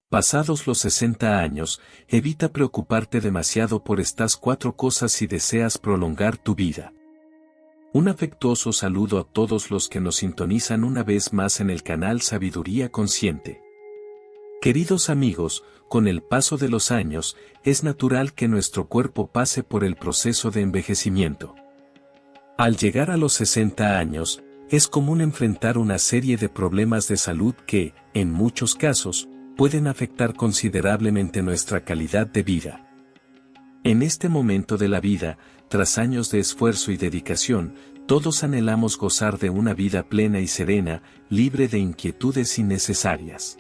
Pasados los 60 años, evita preocuparte demasiado por estas 4 cosas si deseas prolongar tu vida. Un afectuoso saludo a todos los que nos sintonizan una vez más en el canal Sabiduría Consciente. Queridos amigos, con el paso de los años, es natural que nuestro cuerpo pase por el proceso de envejecimiento. Al llegar a los 60 años, es común enfrentar una serie de problemas de salud que, en muchos casos, pueden afectar considerablemente nuestra calidad de vida. En este momento de la vida, tras años de esfuerzo y dedicación, todos anhelamos gozar de una vida plena y serena, libre de inquietudes innecesarias.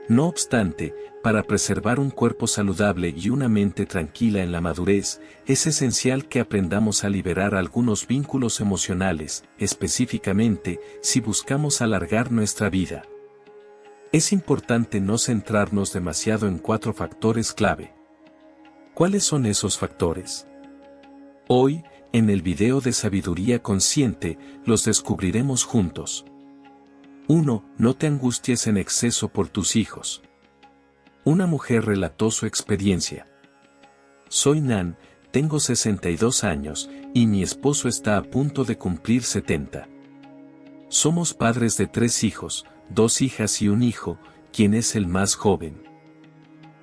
No obstante, para preservar un cuerpo saludable y una mente tranquila en la madurez, es esencial que aprendamos a liberar algunos vínculos emocionales, específicamente, si buscamos alargar nuestra vida. Es importante no centrarnos demasiado en 4 factores clave. ¿Cuáles son esos factores? Hoy, en el video de Sabiduría Consciente, los descubriremos juntos. 1. No te angusties en exceso por tus hijos. Una mujer relató su experiencia. Soy Nan, tengo 62 años, y mi esposo está a punto de cumplir 70. Somos padres de 3 hijos, 2 hijas y un hijo, quien es el más joven.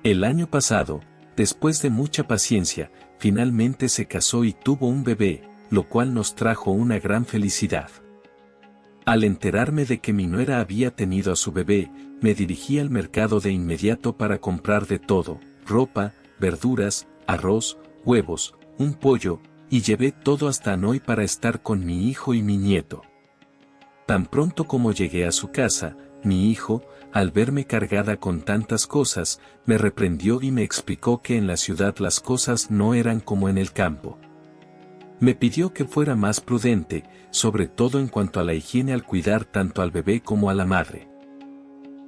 El año pasado, después de mucha paciencia, finalmente se casó y tuvo un bebé, lo cual nos trajo una gran felicidad. Al enterarme de que mi nuera había tenido a su bebé, me dirigí al mercado de inmediato para comprar de todo, ropa, verduras, arroz, huevos, un pollo, y llevé todo hasta Hanoi para estar con mi hijo y mi nieto. Tan pronto como llegué a su casa, mi hijo, al verme cargada con tantas cosas, me reprendió y me explicó que en la ciudad las cosas no eran como en el campo. Me pidió que fuera más prudente, sobre todo en cuanto a la higiene al cuidar tanto al bebé como a la madre.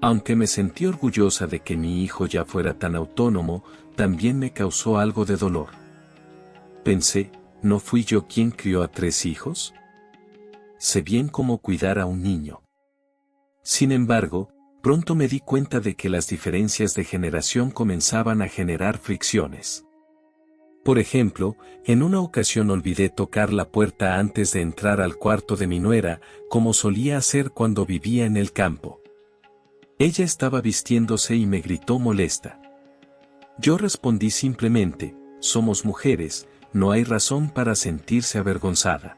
Aunque me sentí orgullosa de que mi hijo ya fuera tan autónomo, también me causó algo de dolor. Pensé, ¿no fui yo quien crió a 3 hijos? Sé bien cómo cuidar a un niño. Sin embargo, pronto me di cuenta de que las diferencias de generación comenzaban a generar fricciones. Por ejemplo, en una ocasión olvidé tocar la puerta antes de entrar al cuarto de mi nuera, como solía hacer cuando vivía en el campo. Ella estaba vistiéndose y me gritó molesta. Yo respondí simplemente, somos mujeres, no hay razón para sentirse avergonzada.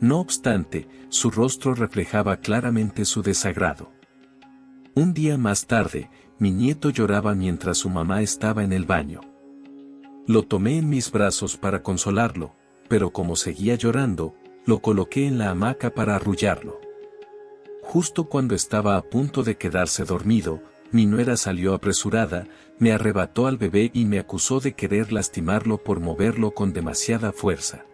No obstante, su rostro reflejaba claramente su desagrado. Un día más tarde, mi nieto lloraba mientras su mamá estaba en el baño. Lo tomé en mis brazos para consolarlo, pero como seguía llorando, lo coloqué en la hamaca para arrullarlo. Justo cuando estaba a punto de quedarse dormido, mi nuera salió apresurada, me arrebató al bebé y me acusó de querer lastimarlo por moverlo con demasiada fuerza.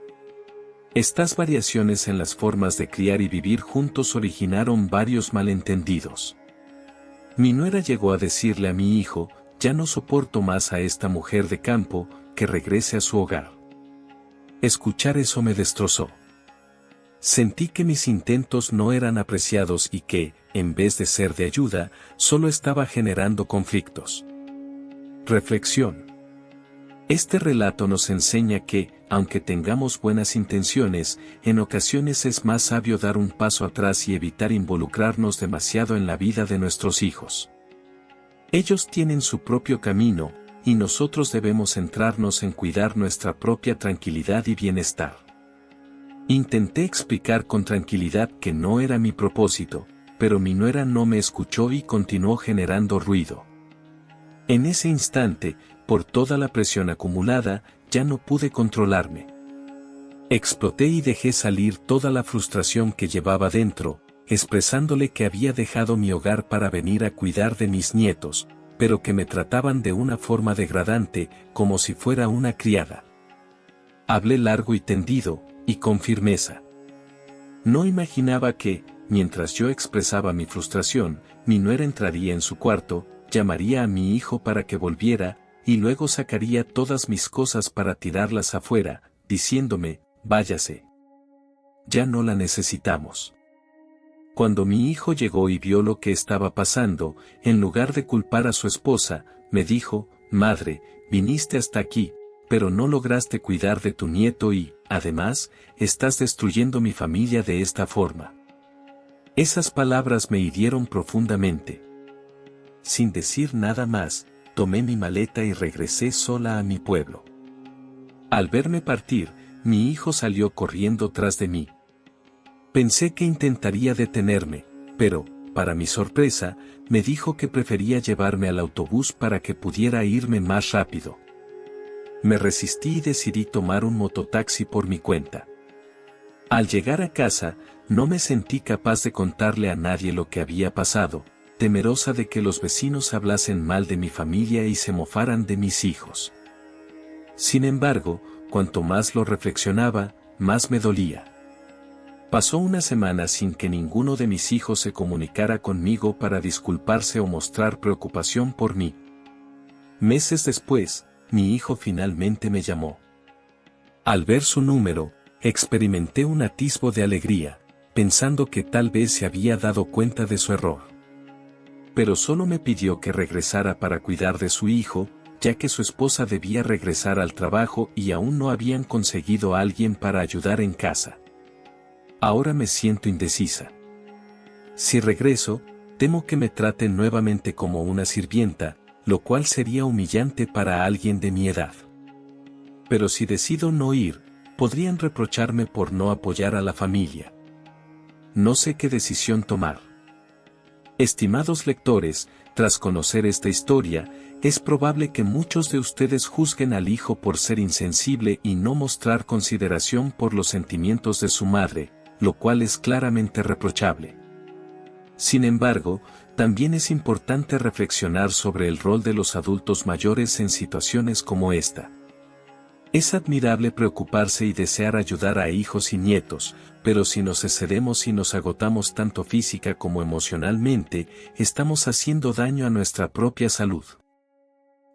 Estas variaciones en las formas de criar y vivir juntos originaron varios malentendidos. Mi nuera llegó a decirle a mi hijo, ya no soporto más a esta mujer de campo, que regrese a su hogar. Escuchar eso me destrozó. Sentí que mis intentos no eran apreciados y que, en vez de ser de ayuda, solo estaba generando conflictos. Reflexión. Este relato nos enseña que, aunque tengamos buenas intenciones, en ocasiones es más sabio dar un paso atrás y evitar involucrarnos demasiado en la vida de nuestros hijos. Ellos tienen su propio camino, y nosotros debemos centrarnos en cuidar nuestra propia tranquilidad y bienestar. Intenté explicar con tranquilidad que no era mi propósito, pero mi nuera no me escuchó y continuó generando ruido. En ese instante, por toda la presión acumulada, ya no pude controlarme. Exploté y dejé salir toda la frustración que llevaba dentro, expresándole que había dejado mi hogar para venir a cuidar de mis nietos, pero que me trataban de una forma degradante, como si fuera una criada. Hablé largo y tendido, y con firmeza. No imaginaba que, mientras yo expresaba mi frustración, mi nuera entraría en su cuarto, llamaría a mi hijo para que volviera, y luego sacaría todas mis cosas para tirarlas afuera, diciéndome, váyase. Ya no la necesitamos. Cuando mi hijo llegó y vio lo que estaba pasando, en lugar de culpar a su esposa, me dijo: «Madre, viniste hasta aquí, pero no lograste cuidar de tu nieto y, además, estás destruyendo mi familia de esta forma». Esas palabras me hirieron profundamente. Sin decir nada más, tomé mi maleta y regresé sola a mi pueblo. Al verme partir, mi hijo salió corriendo tras de mí. Pensé que intentaría detenerme, pero, para mi sorpresa, me dijo que prefería llevarme al autobús para que pudiera irme más rápido. Me resistí y decidí tomar un mototaxi por mi cuenta. Al llegar a casa, no me sentí capaz de contarle a nadie lo que había pasado, temerosa de que los vecinos hablasen mal de mi familia y se mofaran de mis hijos. Sin embargo, cuanto más lo reflexionaba, más me dolía. Pasó una semana sin que ninguno de mis hijos se comunicara conmigo para disculparse o mostrar preocupación por mí. Meses después, mi hijo finalmente me llamó. Al ver su número, experimenté un atisbo de alegría, pensando que tal vez se había dado cuenta de su error. Pero solo me pidió que regresara para cuidar de su hijo, ya que su esposa debía regresar al trabajo y aún no habían conseguido a alguien para ayudar en casa. Ahora me siento indecisa. Si regreso, temo que me traten nuevamente como una sirvienta, lo cual sería humillante para alguien de mi edad. Pero si decido no ir, podrían reprocharme por no apoyar a la familia. No sé qué decisión tomar. Estimados lectores, tras conocer esta historia, es probable que muchos de ustedes juzguen al hijo por ser insensible y no mostrar consideración por los sentimientos de su madre, lo cual es claramente reprochable. Sin embargo, también es importante reflexionar sobre el rol de los adultos mayores en situaciones como esta. Es admirable preocuparse y desear ayudar a hijos y nietos, pero si nos excedemos y nos agotamos tanto física como emocionalmente, estamos haciendo daño a nuestra propia salud.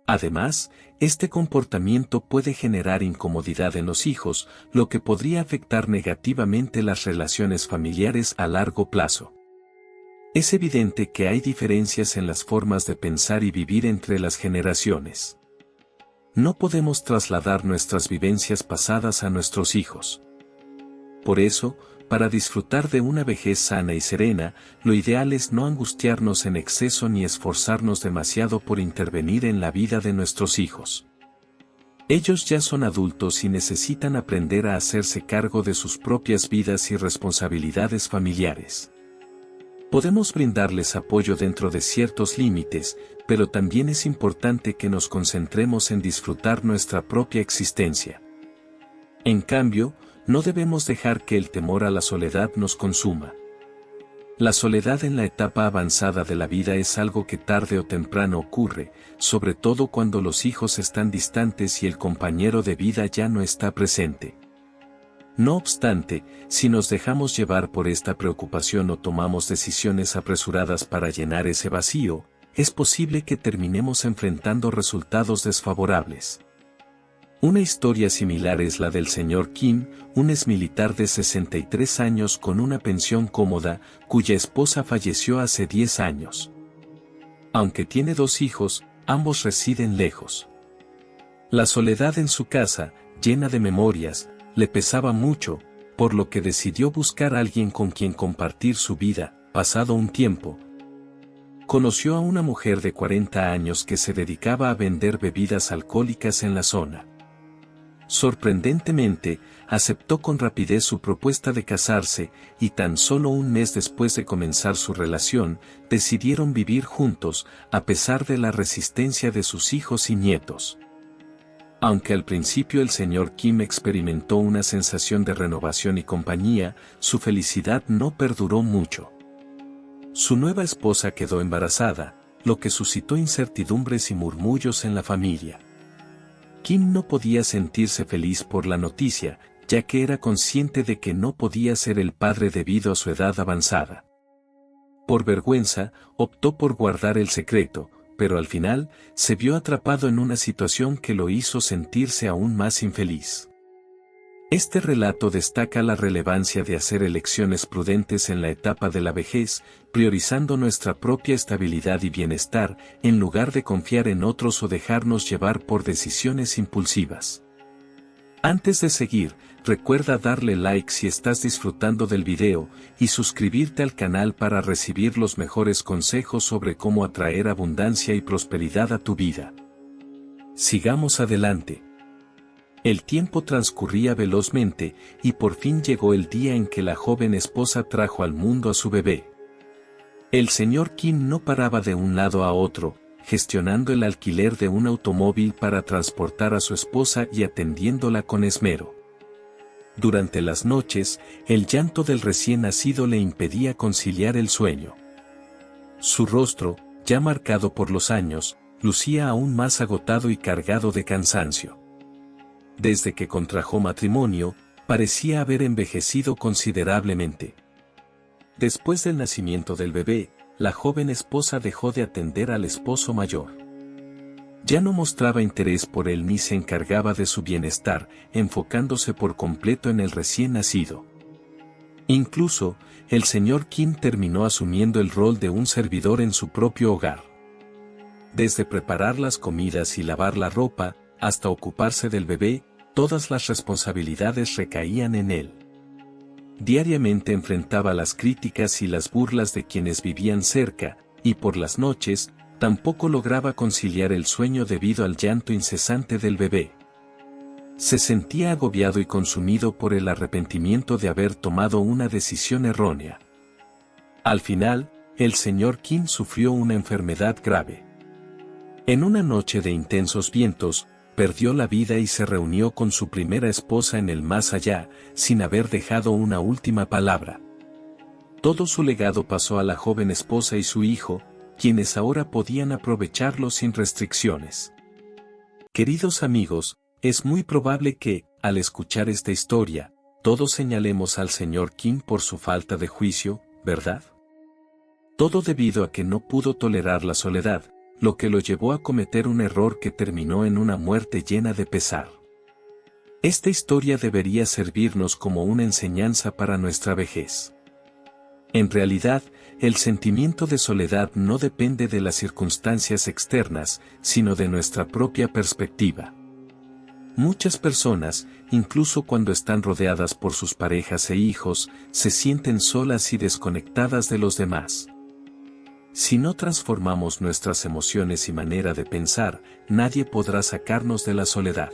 Además, este comportamiento puede generar incomodidad en los hijos, lo que podría afectar negativamente las relaciones familiares a largo plazo. Es evidente que hay diferencias en las formas de pensar y vivir entre las generaciones. No podemos trasladar nuestras vivencias pasadas a nuestros hijos. Por eso, para disfrutar de una vejez sana y serena, lo ideal es no angustiarnos en exceso ni esforzarnos demasiado por intervenir en la vida de nuestros hijos. Ellos ya son adultos y necesitan aprender a hacerse cargo de sus propias vidas y responsabilidades familiares. Podemos brindarles apoyo dentro de ciertos límites, pero también es importante que nos concentremos en disfrutar nuestra propia existencia. En cambio, no debemos dejar que el temor a la soledad nos consuma. La soledad en la etapa avanzada de la vida es algo que tarde o temprano ocurre, sobre todo cuando los hijos están distantes y el compañero de vida ya no está presente. No obstante, si nos dejamos llevar por esta preocupación o tomamos decisiones apresuradas para llenar ese vacío, es posible que terminemos enfrentando resultados desfavorables. Una historia similar es la del señor Kim, un exmilitar de 63 años con una pensión cómoda, cuya esposa falleció hace 10 años. Aunque tiene 2 hijos, ambos residen lejos. La soledad en su casa, llena de memorias, le pesaba mucho, por lo que decidió buscar a alguien con quien compartir su vida. Pasado un tiempo, conoció a una mujer de 40 años que se dedicaba a vender bebidas alcohólicas en la zona. Sorprendentemente, aceptó con rapidez su propuesta de casarse, y tan solo un mes después de comenzar su relación, decidieron vivir juntos, a pesar de la resistencia de sus hijos y nietos. Aunque al principio el señor Kim experimentó una sensación de renovación y compañía, su felicidad no perduró mucho. Su nueva esposa quedó embarazada, lo que suscitó incertidumbres y murmullos en la familia. Kim no podía sentirse feliz por la noticia, ya que era consciente de que no podía ser el padre debido a su edad avanzada. Por vergüenza, optó por guardar el secreto, pero al final, se vio atrapado en una situación que lo hizo sentirse aún más infeliz. Este relato destaca la relevancia de hacer elecciones prudentes en la etapa de la vejez, priorizando nuestra propia estabilidad y bienestar, en lugar de confiar en otros o dejarnos llevar por decisiones impulsivas. Antes de seguir, recuerda darle like si estás disfrutando del video, y suscribirte al canal para recibir los mejores consejos sobre cómo atraer abundancia y prosperidad a tu vida. Sigamos adelante. El tiempo transcurría velozmente, y por fin llegó el día en que la joven esposa trajo al mundo a su bebé. El señor Kim no paraba de un lado a otro, gestionando el alquiler de un automóvil para transportar a su esposa y atendiéndola con esmero. Durante las noches, el llanto del recién nacido le impedía conciliar el sueño. Su rostro, ya marcado por los años, lucía aún más agotado y cargado de cansancio. Desde que contrajo matrimonio, parecía haber envejecido considerablemente. Después del nacimiento del bebé, la joven esposa dejó de atender al esposo mayor. Ya no mostraba interés por él ni se encargaba de su bienestar, enfocándose por completo en el recién nacido. Incluso, el señor Kim terminó asumiendo el rol de un servidor en su propio hogar. Desde preparar las comidas y lavar la ropa, hasta ocuparse del bebé, todas las responsabilidades recaían en él. Diariamente enfrentaba las críticas y las burlas de quienes vivían cerca, y por las noches, tampoco lograba conciliar el sueño debido al llanto incesante del bebé. Se sentía agobiado y consumido por el arrepentimiento de haber tomado una decisión errónea. Al final, el señor Kim sufrió una enfermedad grave. En una noche de intensos vientos, perdió la vida y se reunió con su primera esposa en el más allá, sin haber dejado una última palabra. Todo su legado pasó a la joven esposa y su hijo, quienes ahora podían aprovecharlo sin restricciones. Queridos amigos, es muy probable que, al escuchar esta historia, todos señalemos al señor Kim por su falta de juicio, ¿verdad? Todo debido a que no pudo tolerar la soledad, lo que lo llevó a cometer un error que terminó en una muerte llena de pesar. Esta historia debería servirnos como una enseñanza para nuestra vejez. En realidad, el sentimiento de soledad no depende de las circunstancias externas, sino de nuestra propia perspectiva. Muchas personas, incluso cuando están rodeadas por sus parejas e hijos, se sienten solas y desconectadas de los demás. Si no transformamos nuestras emociones y manera de pensar, nadie podrá sacarnos de la soledad.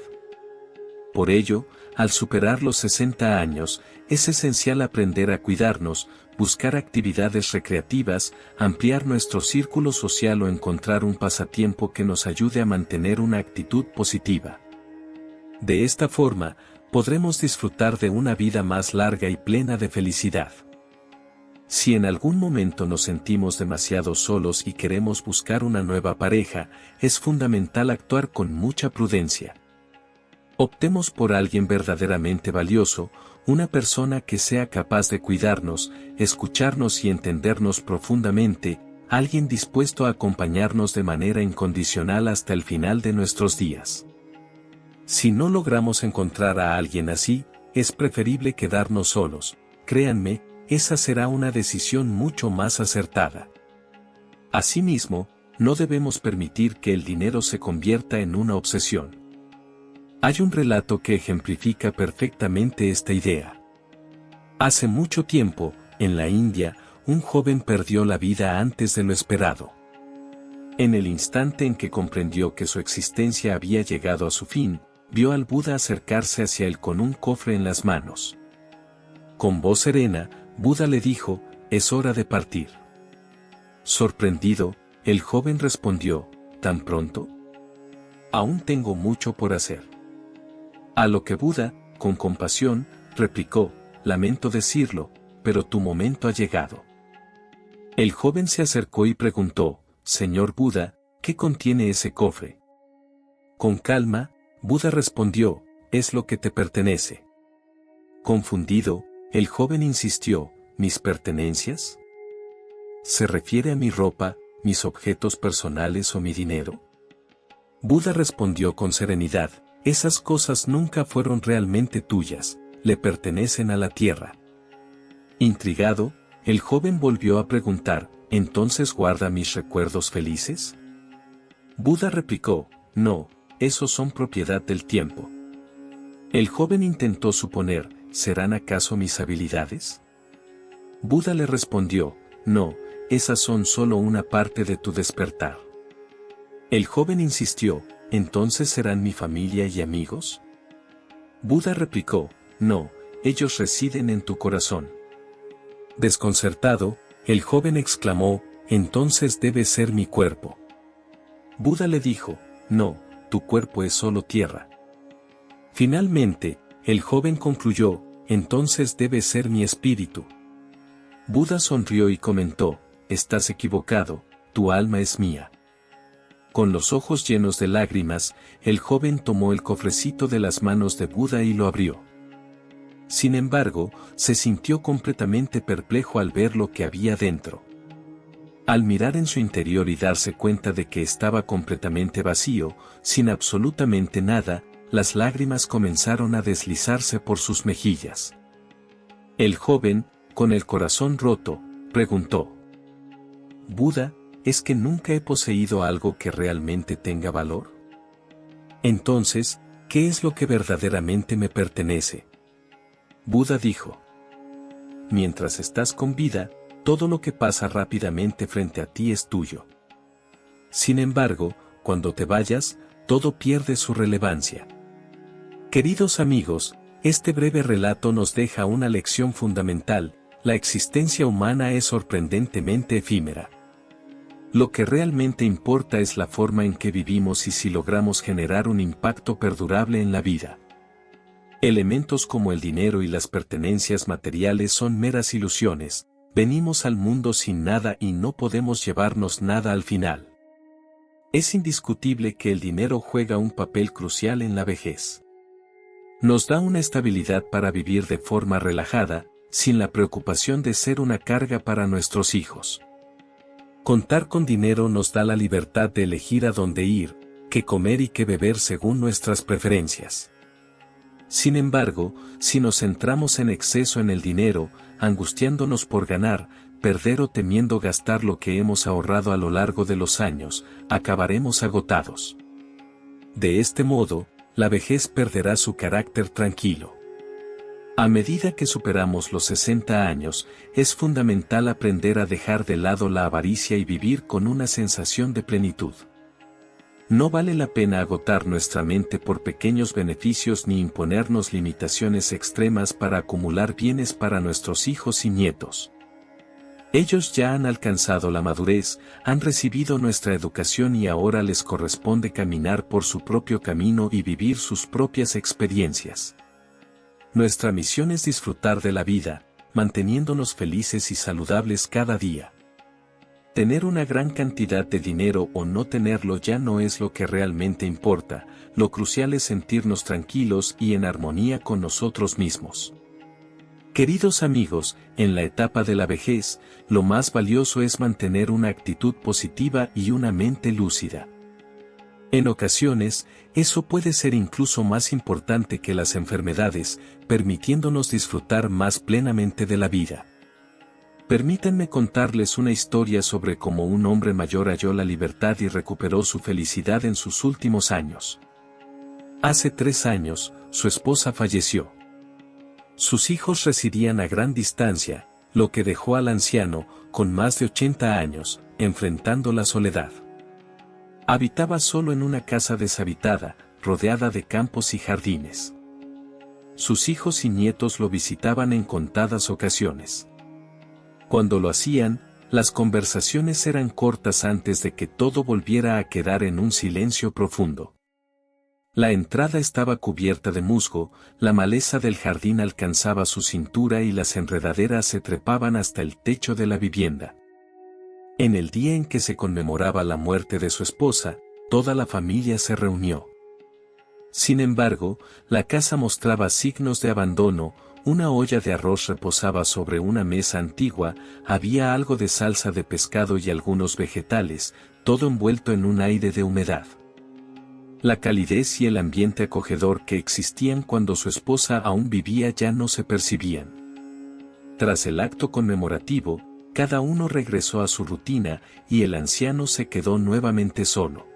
Por ello, al superar los 60 años, es esencial aprender a cuidarnos, buscar actividades recreativas, ampliar nuestro círculo social o encontrar un pasatiempo que nos ayude a mantener una actitud positiva. De esta forma, podremos disfrutar de una vida más larga y plena de felicidad. Si en algún momento nos sentimos demasiado solos y queremos buscar una nueva pareja, es fundamental actuar con mucha prudencia. Optemos por alguien verdaderamente valioso, una persona que sea capaz de cuidarnos, escucharnos y entendernos profundamente, alguien dispuesto a acompañarnos de manera incondicional hasta el final de nuestros días. Si no logramos encontrar a alguien así, es preferible quedarnos solos, créanme, esa será una decisión mucho más acertada. Asimismo, no debemos permitir que el dinero se convierta en una obsesión. Hay un relato que ejemplifica perfectamente esta idea. Hace mucho tiempo, en la India, un joven perdió la vida antes de lo esperado. En el instante en que comprendió que su existencia había llegado a su fin, vio al Buda acercarse hacia él con un cofre en las manos. Con voz serena, Buda le dijo, «Es hora de partir». Sorprendido, el joven respondió, «¿Tan pronto? Aún tengo mucho por hacer». A lo que Buda, con compasión, replicó, «Lamento decirlo, pero tu momento ha llegado». El joven se acercó y preguntó, «Señor Buda, ¿qué contiene ese cofre?». Con calma, Buda respondió, «Es lo que te pertenece». Confundido, el joven insistió, ¿mis pertenencias? ¿Se refiere a mi ropa, mis objetos personales o mi dinero? Buda respondió con serenidad, esas cosas nunca fueron realmente tuyas, le pertenecen a la tierra. Intrigado, el joven volvió a preguntar, ¿entonces guarda mis recuerdos felices? Buda replicó, no, esos son propiedad del tiempo. El joven intentó suponer, ¿serán acaso mis habilidades? Buda le respondió, no, esas son solo una parte de tu despertar. El joven insistió, ¿entonces serán mi familia y amigos? Buda replicó, no, ellos residen en tu corazón. Desconcertado, el joven exclamó, entonces debe ser mi cuerpo. Buda le dijo, no, tu cuerpo es solo tierra. Finalmente, el joven concluyó, entonces debe ser mi espíritu. Buda sonrió y comentó, estás equivocado, tu alma es mía. Con los ojos llenos de lágrimas, el joven tomó el cofrecito de las manos de Buda y lo abrió. Sin embargo, se sintió completamente perplejo al ver lo que había dentro. Al mirar en su interior y darse cuenta de que estaba completamente vacío, sin absolutamente nada, las lágrimas comenzaron a deslizarse por sus mejillas. El joven, con el corazón roto, preguntó: «Buda, ¿es que nunca he poseído algo que realmente tenga valor? Entonces, ¿qué es lo que verdaderamente me pertenece?». Buda dijo: «Mientras estás con vida, todo lo que pasa rápidamente frente a ti es tuyo. Sin embargo, cuando te vayas, todo pierde su relevancia». Queridos amigos, este breve relato nos deja una lección fundamental: la existencia humana es sorprendentemente efímera. Lo que realmente importa es la forma en que vivimos y si logramos generar un impacto perdurable en la vida. Elementos como el dinero y las pertenencias materiales son meras ilusiones. Venimos al mundo sin nada y no podemos llevarnos nada al final. Es indiscutible que el dinero juega un papel crucial en la vejez. Nos da una estabilidad para vivir de forma relajada, sin la preocupación de ser una carga para nuestros hijos. Contar con dinero nos da la libertad de elegir a dónde ir, qué comer y qué beber según nuestras preferencias. Sin embargo, si nos centramos en exceso en el dinero, angustiándonos por ganar, perder o temiendo gastar lo que hemos ahorrado a lo largo de los años, acabaremos agotados. De este modo, la vejez perderá su carácter tranquilo. A medida que superamos los 60 años, es fundamental aprender a dejar de lado la avaricia y vivir con una sensación de plenitud. No vale la pena agotar nuestra mente por pequeños beneficios ni imponernos limitaciones extremas para acumular bienes para nuestros hijos y nietos. Ellos ya han alcanzado la madurez, han recibido nuestra educación y ahora les corresponde caminar por su propio camino y vivir sus propias experiencias. Nuestra misión es disfrutar de la vida, manteniéndonos felices y saludables cada día. Tener una gran cantidad de dinero o no tenerlo ya no es lo que realmente importa, lo crucial es sentirnos tranquilos y en armonía con nosotros mismos. Queridos amigos, en la etapa de la vejez, lo más valioso es mantener una actitud positiva y una mente lúcida. En ocasiones, eso puede ser incluso más importante que las enfermedades, permitiéndonos disfrutar más plenamente de la vida. Permítanme contarles una historia sobre cómo un hombre mayor halló la libertad y recuperó su felicidad en sus últimos años. Hace 3 años, su esposa falleció. Sus hijos residían a gran distancia, lo que dejó al anciano, con más de 80 años, enfrentando la soledad. Habitaba solo en una casa deshabitada, rodeada de campos y jardines. Sus hijos y nietos lo visitaban en contadas ocasiones. Cuando lo hacían, las conversaciones eran cortas antes de que todo volviera a quedar en un silencio profundo. La entrada estaba cubierta de musgo, la maleza del jardín alcanzaba su cintura y las enredaderas se trepaban hasta el techo de la vivienda. En el día en que se conmemoraba la muerte de su esposa, toda la familia se reunió. Sin embargo, la casa mostraba signos de abandono. Una olla de arroz reposaba sobre una mesa antigua, había algo de salsa de pescado y algunos vegetales, todo envuelto en un aire de humedad. La calidez y el ambiente acogedor que existían cuando su esposa aún vivía ya no se percibían. Tras el acto conmemorativo, cada uno regresó a su rutina y el anciano se quedó nuevamente solo.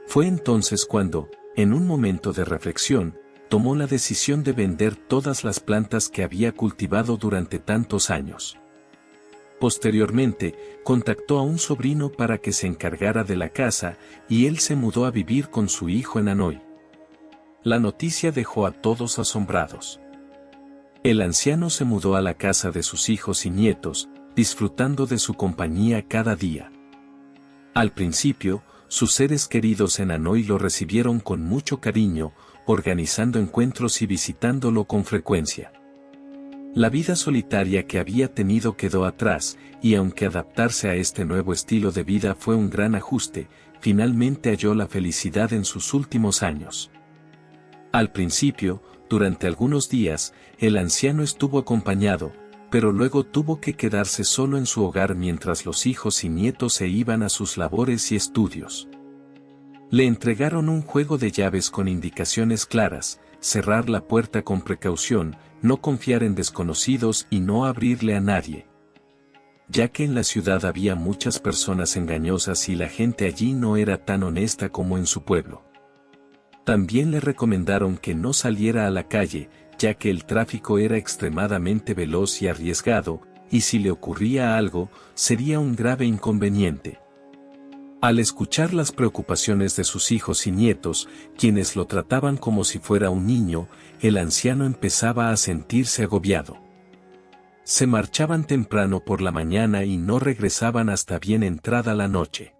Fue entonces cuando, en un momento de reflexión, tomó la decisión de vender todas las plantas que había cultivado durante tantos años. Posteriormente, contactó a un sobrino para que se encargara de la casa y él se mudó a vivir con su hijo en Hanoi. La noticia dejó a todos asombrados. El anciano se mudó a la casa de sus hijos y nietos, disfrutando de su compañía cada día. Al principio, sus seres queridos en Hanoi lo recibieron con mucho cariño, organizando encuentros y visitándolo con frecuencia. La vida solitaria que había tenido quedó atrás, y aunque adaptarse a este nuevo estilo de vida fue un gran ajuste, finalmente halló la felicidad en sus últimos años. Al principio, durante algunos días, el anciano estuvo acompañado, pero luego tuvo que quedarse solo en su hogar mientras los hijos y nietos se iban a sus labores y estudios. Le entregaron un juego de llaves con indicaciones claras: cerrar la puerta con precaución, no confiar en desconocidos y no abrirle a nadie. Ya que en la ciudad había muchas personas engañosas y la gente allí no era tan honesta como en su pueblo. También le recomendaron que no saliera a la calle, ya que el tráfico era extremadamente veloz y arriesgado, y si le ocurría algo, sería un grave inconveniente. Al escuchar las preocupaciones de sus hijos y nietos, quienes lo trataban como si fuera un niño, el anciano empezaba a sentirse agobiado. Se marchaban temprano por la mañana y no regresaban hasta bien entrada la noche.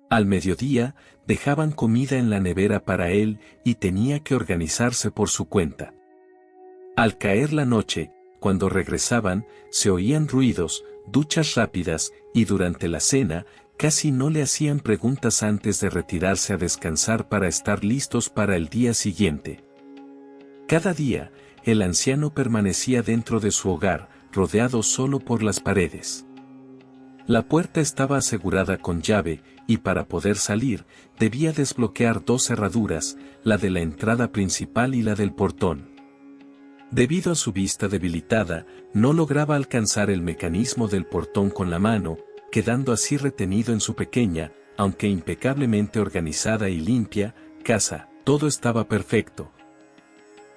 Al mediodía, dejaban comida en la nevera para él y tenía que organizarse por su cuenta. Al caer la noche, cuando regresaban, se oían ruidos, duchas rápidas, y durante la cena, casi no le hacían preguntas antes de retirarse a descansar para estar listos para el día siguiente. Cada día, el anciano permanecía dentro de su hogar, rodeado solo por las paredes. La puerta estaba asegurada con llave, y para poder salir, debía desbloquear dos cerraduras, la de la entrada principal y la del portón. Debido a su vista debilitada, no lograba alcanzar el mecanismo del portón con la mano, quedando así retenido en su pequeña, aunque impecablemente organizada y limpia, casa. Todo estaba perfecto.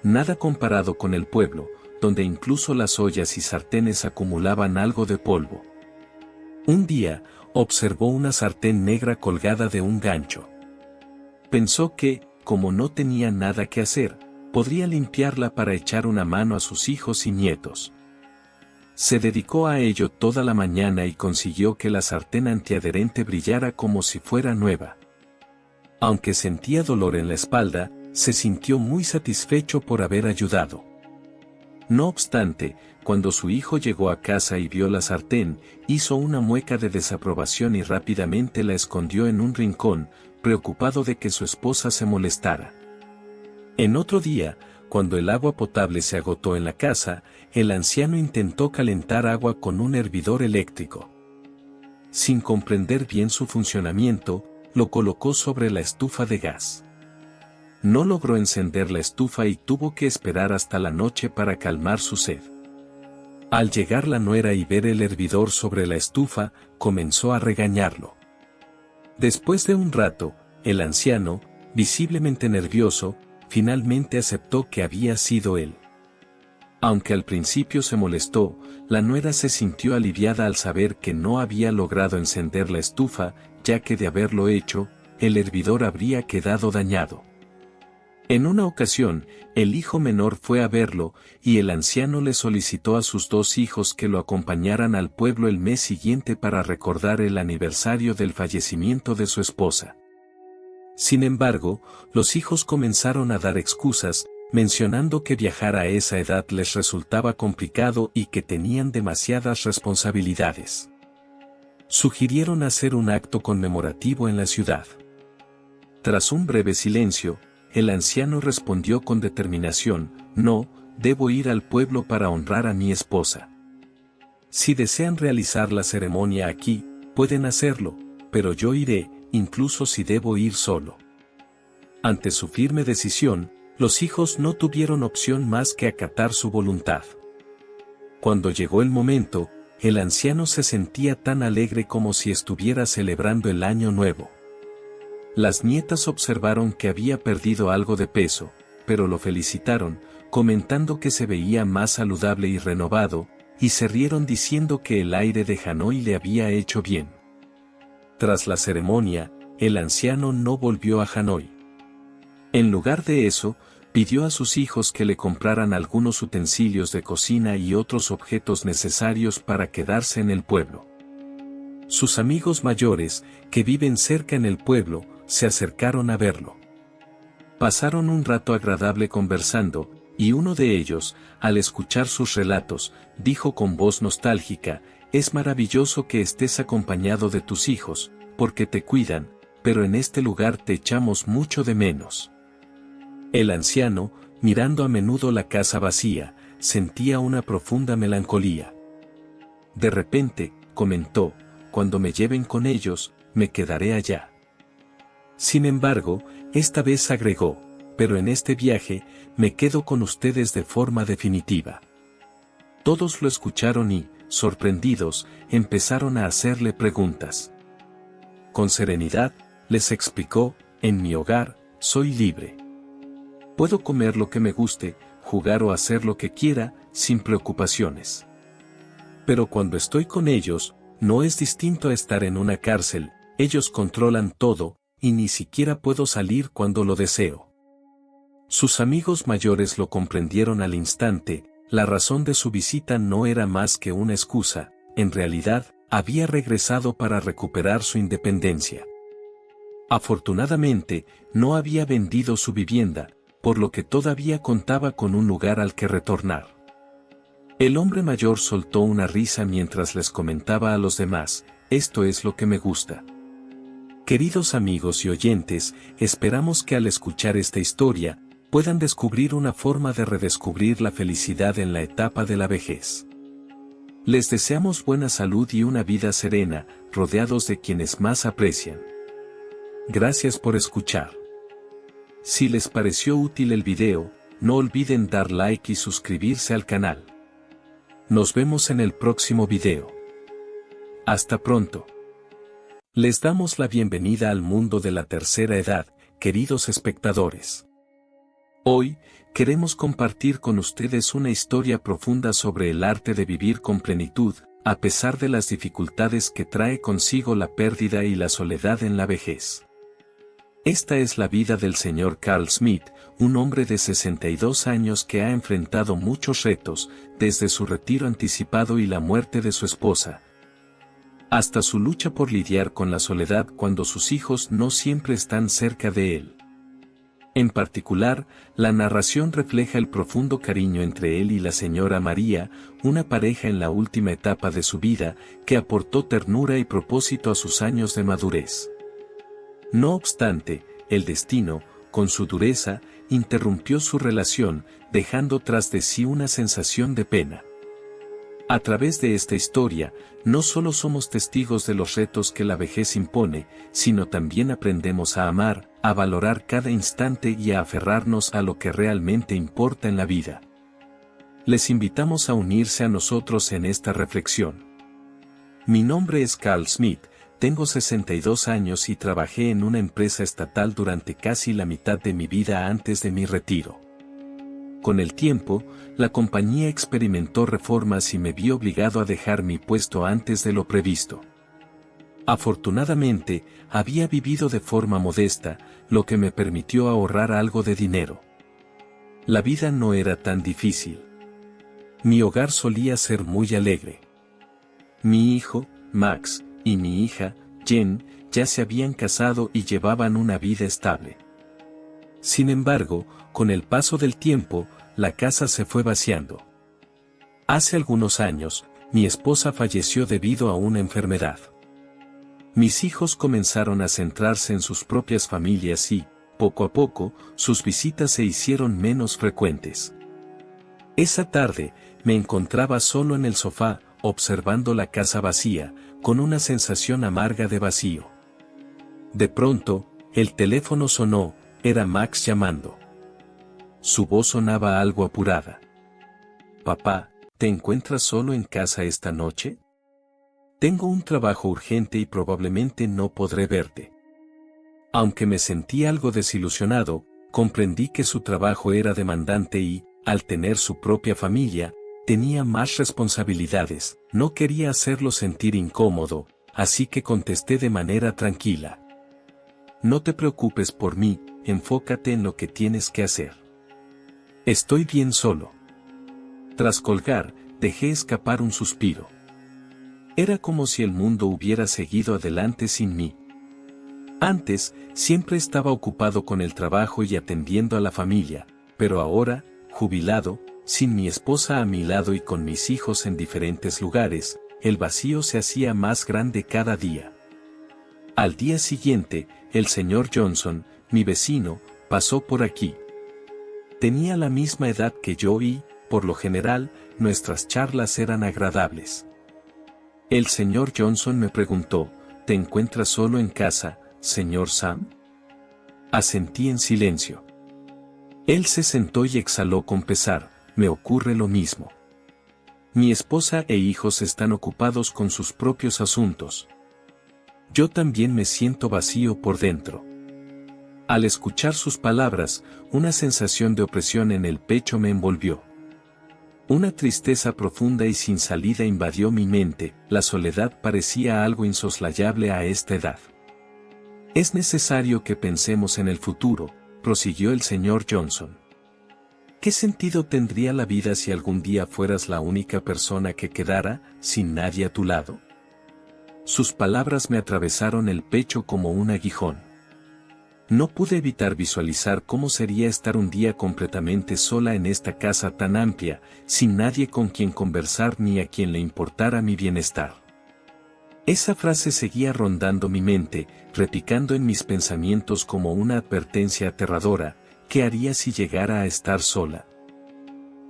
Nada comparado con el pueblo, donde incluso las ollas y sartenes acumulaban algo de polvo. Un día, observó una sartén negra colgada de un gancho. Pensó que, como no tenía nada que hacer, podría limpiarla para echar una mano a sus hijos y nietos. Se dedicó a ello toda la mañana y consiguió que la sartén antiadherente brillara como si fuera nueva. Aunque sentía dolor en la espalda, se sintió muy satisfecho por haber ayudado. No obstante, cuando su hijo llegó a casa y vio la sartén, hizo una mueca de desaprobación y rápidamente la escondió en un rincón, preocupado de que su esposa se molestara. En otro día, cuando el agua potable se agotó en la casa, el anciano intentó calentar agua con un hervidor eléctrico. Sin comprender bien su funcionamiento, lo colocó sobre la estufa de gas. No logró encender la estufa y tuvo que esperar hasta la noche para calmar su sed. Al llegar la nuera y ver el hervidor sobre la estufa, comenzó a regañarlo. Después de un rato, el anciano, visiblemente nervioso, finalmente aceptó que había sido él. Aunque al principio se molestó, la nuera se sintió aliviada al saber que no había logrado encender la estufa, ya que de haberlo hecho, el hervidor habría quedado dañado. En una ocasión, el hijo menor fue a verlo, y el anciano le solicitó a sus dos hijos que lo acompañaran al pueblo el mes siguiente para recordar el aniversario del fallecimiento de su esposa. Sin embargo, los hijos comenzaron a dar excusas, mencionando que viajar a esa edad les resultaba complicado y que tenían demasiadas responsabilidades. Sugirieron hacer un acto conmemorativo en la ciudad. Tras un breve silencio, el anciano respondió con determinación: no, debo ir al pueblo para honrar a mi esposa. Si desean realizar la ceremonia aquí, pueden hacerlo, pero yo iré, incluso si debo ir solo. Ante su firme decisión, los hijos no tuvieron opción más que acatar su voluntad. Cuando llegó el momento, el anciano se sentía tan alegre como si estuviera celebrando el año nuevo. Las nietas observaron que había perdido algo de peso, pero lo felicitaron, comentando que se veía más saludable y renovado, y se rieron diciendo que el aire de Hanoi le había hecho bien. Tras la ceremonia, el anciano no volvió a Hanoi. En lugar de eso, pidió a sus hijos que le compraran algunos utensilios de cocina y otros objetos necesarios para quedarse en el pueblo. Sus amigos mayores, que viven cerca en el pueblo, se acercaron a verlo. Pasaron un rato agradable conversando, y uno de ellos, al escuchar sus relatos, dijo con voz nostálgica: «Es maravilloso que estés acompañado de tus hijos, porque te cuidan, pero en este lugar te echamos mucho de menos». El anciano, mirando a menudo la casa vacía, sentía una profunda melancolía. De repente, comentó: «Cuando me lleven con ellos, me quedaré allá». Sin embargo, esta vez agregó: «Pero en este viaje, me quedo con ustedes de forma definitiva». Todos lo escucharon y, sorprendidos, empezaron a hacerle preguntas. Con serenidad, les explicó: «En mi hogar, soy libre. Puedo comer lo que me guste, jugar o hacer lo que quiera, sin preocupaciones. Pero cuando estoy con ellos, no es distinto a estar en una cárcel, ellos controlan todo, y ni siquiera puedo salir cuando lo deseo». Sus amigos mayores lo comprendieron al instante. La razón de su visita no era más que una excusa, en realidad, había regresado para recuperar su independencia. Afortunadamente, no había vendido su vivienda, por lo que todavía contaba con un lugar al que retornar. El hombre mayor soltó una risa mientras les comentaba a los demás: «Esto es lo que me gusta». Queridos amigos y oyentes, esperamos que al escuchar esta historia, puedan descubrir una forma de redescubrir la felicidad en la etapa de la vejez. Les deseamos buena salud y una vida serena, rodeados de quienes más aprecian. Gracias por escuchar. Si les pareció útil el video, no olviden dar like y suscribirse al canal. Nos vemos en el próximo video. Hasta pronto. Les damos la bienvenida al mundo de la tercera edad, queridos espectadores. Hoy, queremos compartir con ustedes una historia profunda sobre el arte de vivir con plenitud, a pesar de las dificultades que trae consigo la pérdida y la soledad en la vejez. Esta es la vida del señor Carl Smith, un hombre de 62 años que ha enfrentado muchos retos, desde su retiro anticipado y la muerte de su esposa, hasta su lucha por lidiar con la soledad cuando sus hijos no siempre están cerca de él. En particular, la narración refleja el profundo cariño entre él y la señora María, una pareja en la última etapa de su vida, que aportó ternura y propósito a sus años de madurez. No obstante, el destino, con su dureza, interrumpió su relación, dejando tras de sí una sensación de pena. A través de esta historia, no solo somos testigos de los retos que la vejez impone, sino también aprendemos a amar, a valorar cada instante y a aferrarnos a lo que realmente importa en la vida. Les invitamos a unirse a nosotros en esta reflexión. Mi nombre es Carl Smith, tengo 62 años y trabajé en una empresa estatal durante casi la mitad de mi vida antes de mi retiro. Con el tiempo, la compañía experimentó reformas y me vi obligado a dejar mi puesto antes de lo previsto. Afortunadamente, había vivido de forma modesta, lo que me permitió ahorrar algo de dinero. La vida no era tan difícil. Mi hogar solía ser muy alegre. Mi hijo, Max, y mi hija, Jen, ya se habían casado y llevaban una vida estable. Sin embargo, con el paso del tiempo, la casa se fue vaciando. Hace algunos años, mi esposa falleció debido a una enfermedad. Mis hijos comenzaron a centrarse en sus propias familias y, poco a poco, sus visitas se hicieron menos frecuentes. Esa tarde, me encontraba solo en el sofá, observando la casa vacía, con una sensación amarga de vacío. De pronto, el teléfono sonó, Era Max llamando. Su voz sonaba algo apurada. Papá, ¿te encuentras solo en casa esta noche? Tengo un trabajo urgente y probablemente no podré verte. Aunque me sentí algo desilusionado, comprendí que su trabajo era demandante y, al tener su propia familia, tenía más responsabilidades. No quería hacerlo sentir incómodo, así que contesté de manera tranquila. No te preocupes por mí, enfócate en lo que tienes que hacer. Estoy bien solo. Tras colgar, dejé escapar un suspiro. Era como si el mundo hubiera seguido adelante sin mí. Antes, siempre estaba ocupado con el trabajo y atendiendo a la familia, pero ahora, jubilado, sin mi esposa a mi lado y con mis hijos en diferentes lugares, el vacío se hacía más grande cada día. Al día siguiente, el señor Johnson, mi vecino, pasó por aquí. Tenía la misma edad que yo y, por lo general, nuestras charlas eran agradables. El señor Johnson me preguntó, ¿te encuentras solo en casa, señor Sam? Asentí en silencio. Él se sentó y exhaló con pesar, me ocurre lo mismo. Mi esposa e hijos están ocupados con sus propios asuntos. Yo también me siento vacío por dentro. Al escuchar sus palabras, una sensación de opresión en el pecho me envolvió. Una tristeza profunda y sin salida invadió mi mente, la soledad parecía algo insoslayable a esta edad. Es necesario que pensemos en el futuro, prosiguió el señor Johnson. ¿Qué sentido tendría la vida si algún día fueras la única persona que quedara, sin nadie a tu lado? Sus palabras me atravesaron el pecho como un aguijón. No pude evitar visualizar cómo sería estar un día completamente sola en esta casa tan amplia, sin nadie con quien conversar ni a quien le importara mi bienestar. Esa frase seguía rondando mi mente, repicando en mis pensamientos como una advertencia aterradora. ¿Qué haría si llegara a estar sola?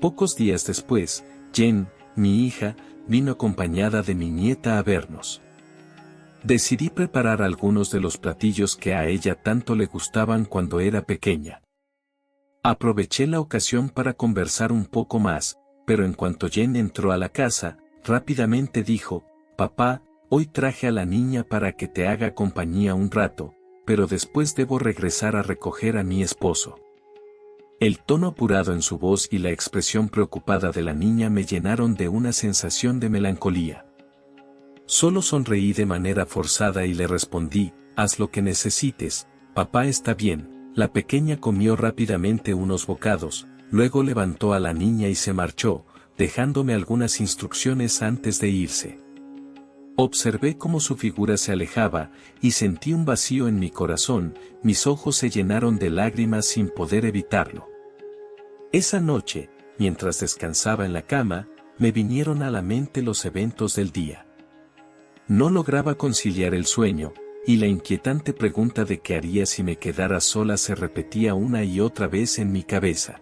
Pocos días después, Jen, mi hija, vino acompañada de mi nieta a vernos. Decidí preparar algunos de los platillos que a ella tanto le gustaban cuando era pequeña. Aproveché la ocasión para conversar un poco más, pero en cuanto Jen entró a la casa, rápidamente dijo, «Papá, hoy traje a la niña para que te haga compañía un rato, pero después debo regresar a recoger a mi esposo». El tono apurado en su voz y la expresión preocupada de la niña me llenaron de una sensación de melancolía. Solo sonreí de manera forzada y le respondí, «Haz lo que necesites, papá está bien». La pequeña comió rápidamente unos bocados, luego levantó a la niña y se marchó, dejándome algunas instrucciones antes de irse. Observé cómo su figura se alejaba, y sentí un vacío en mi corazón, mis ojos se llenaron de lágrimas sin poder evitarlo. Esa noche, mientras descansaba en la cama, me vinieron a la mente los eventos del día. No lograba conciliar el sueño, y la inquietante pregunta de qué haría si me quedara sola se repetía una y otra vez en mi cabeza.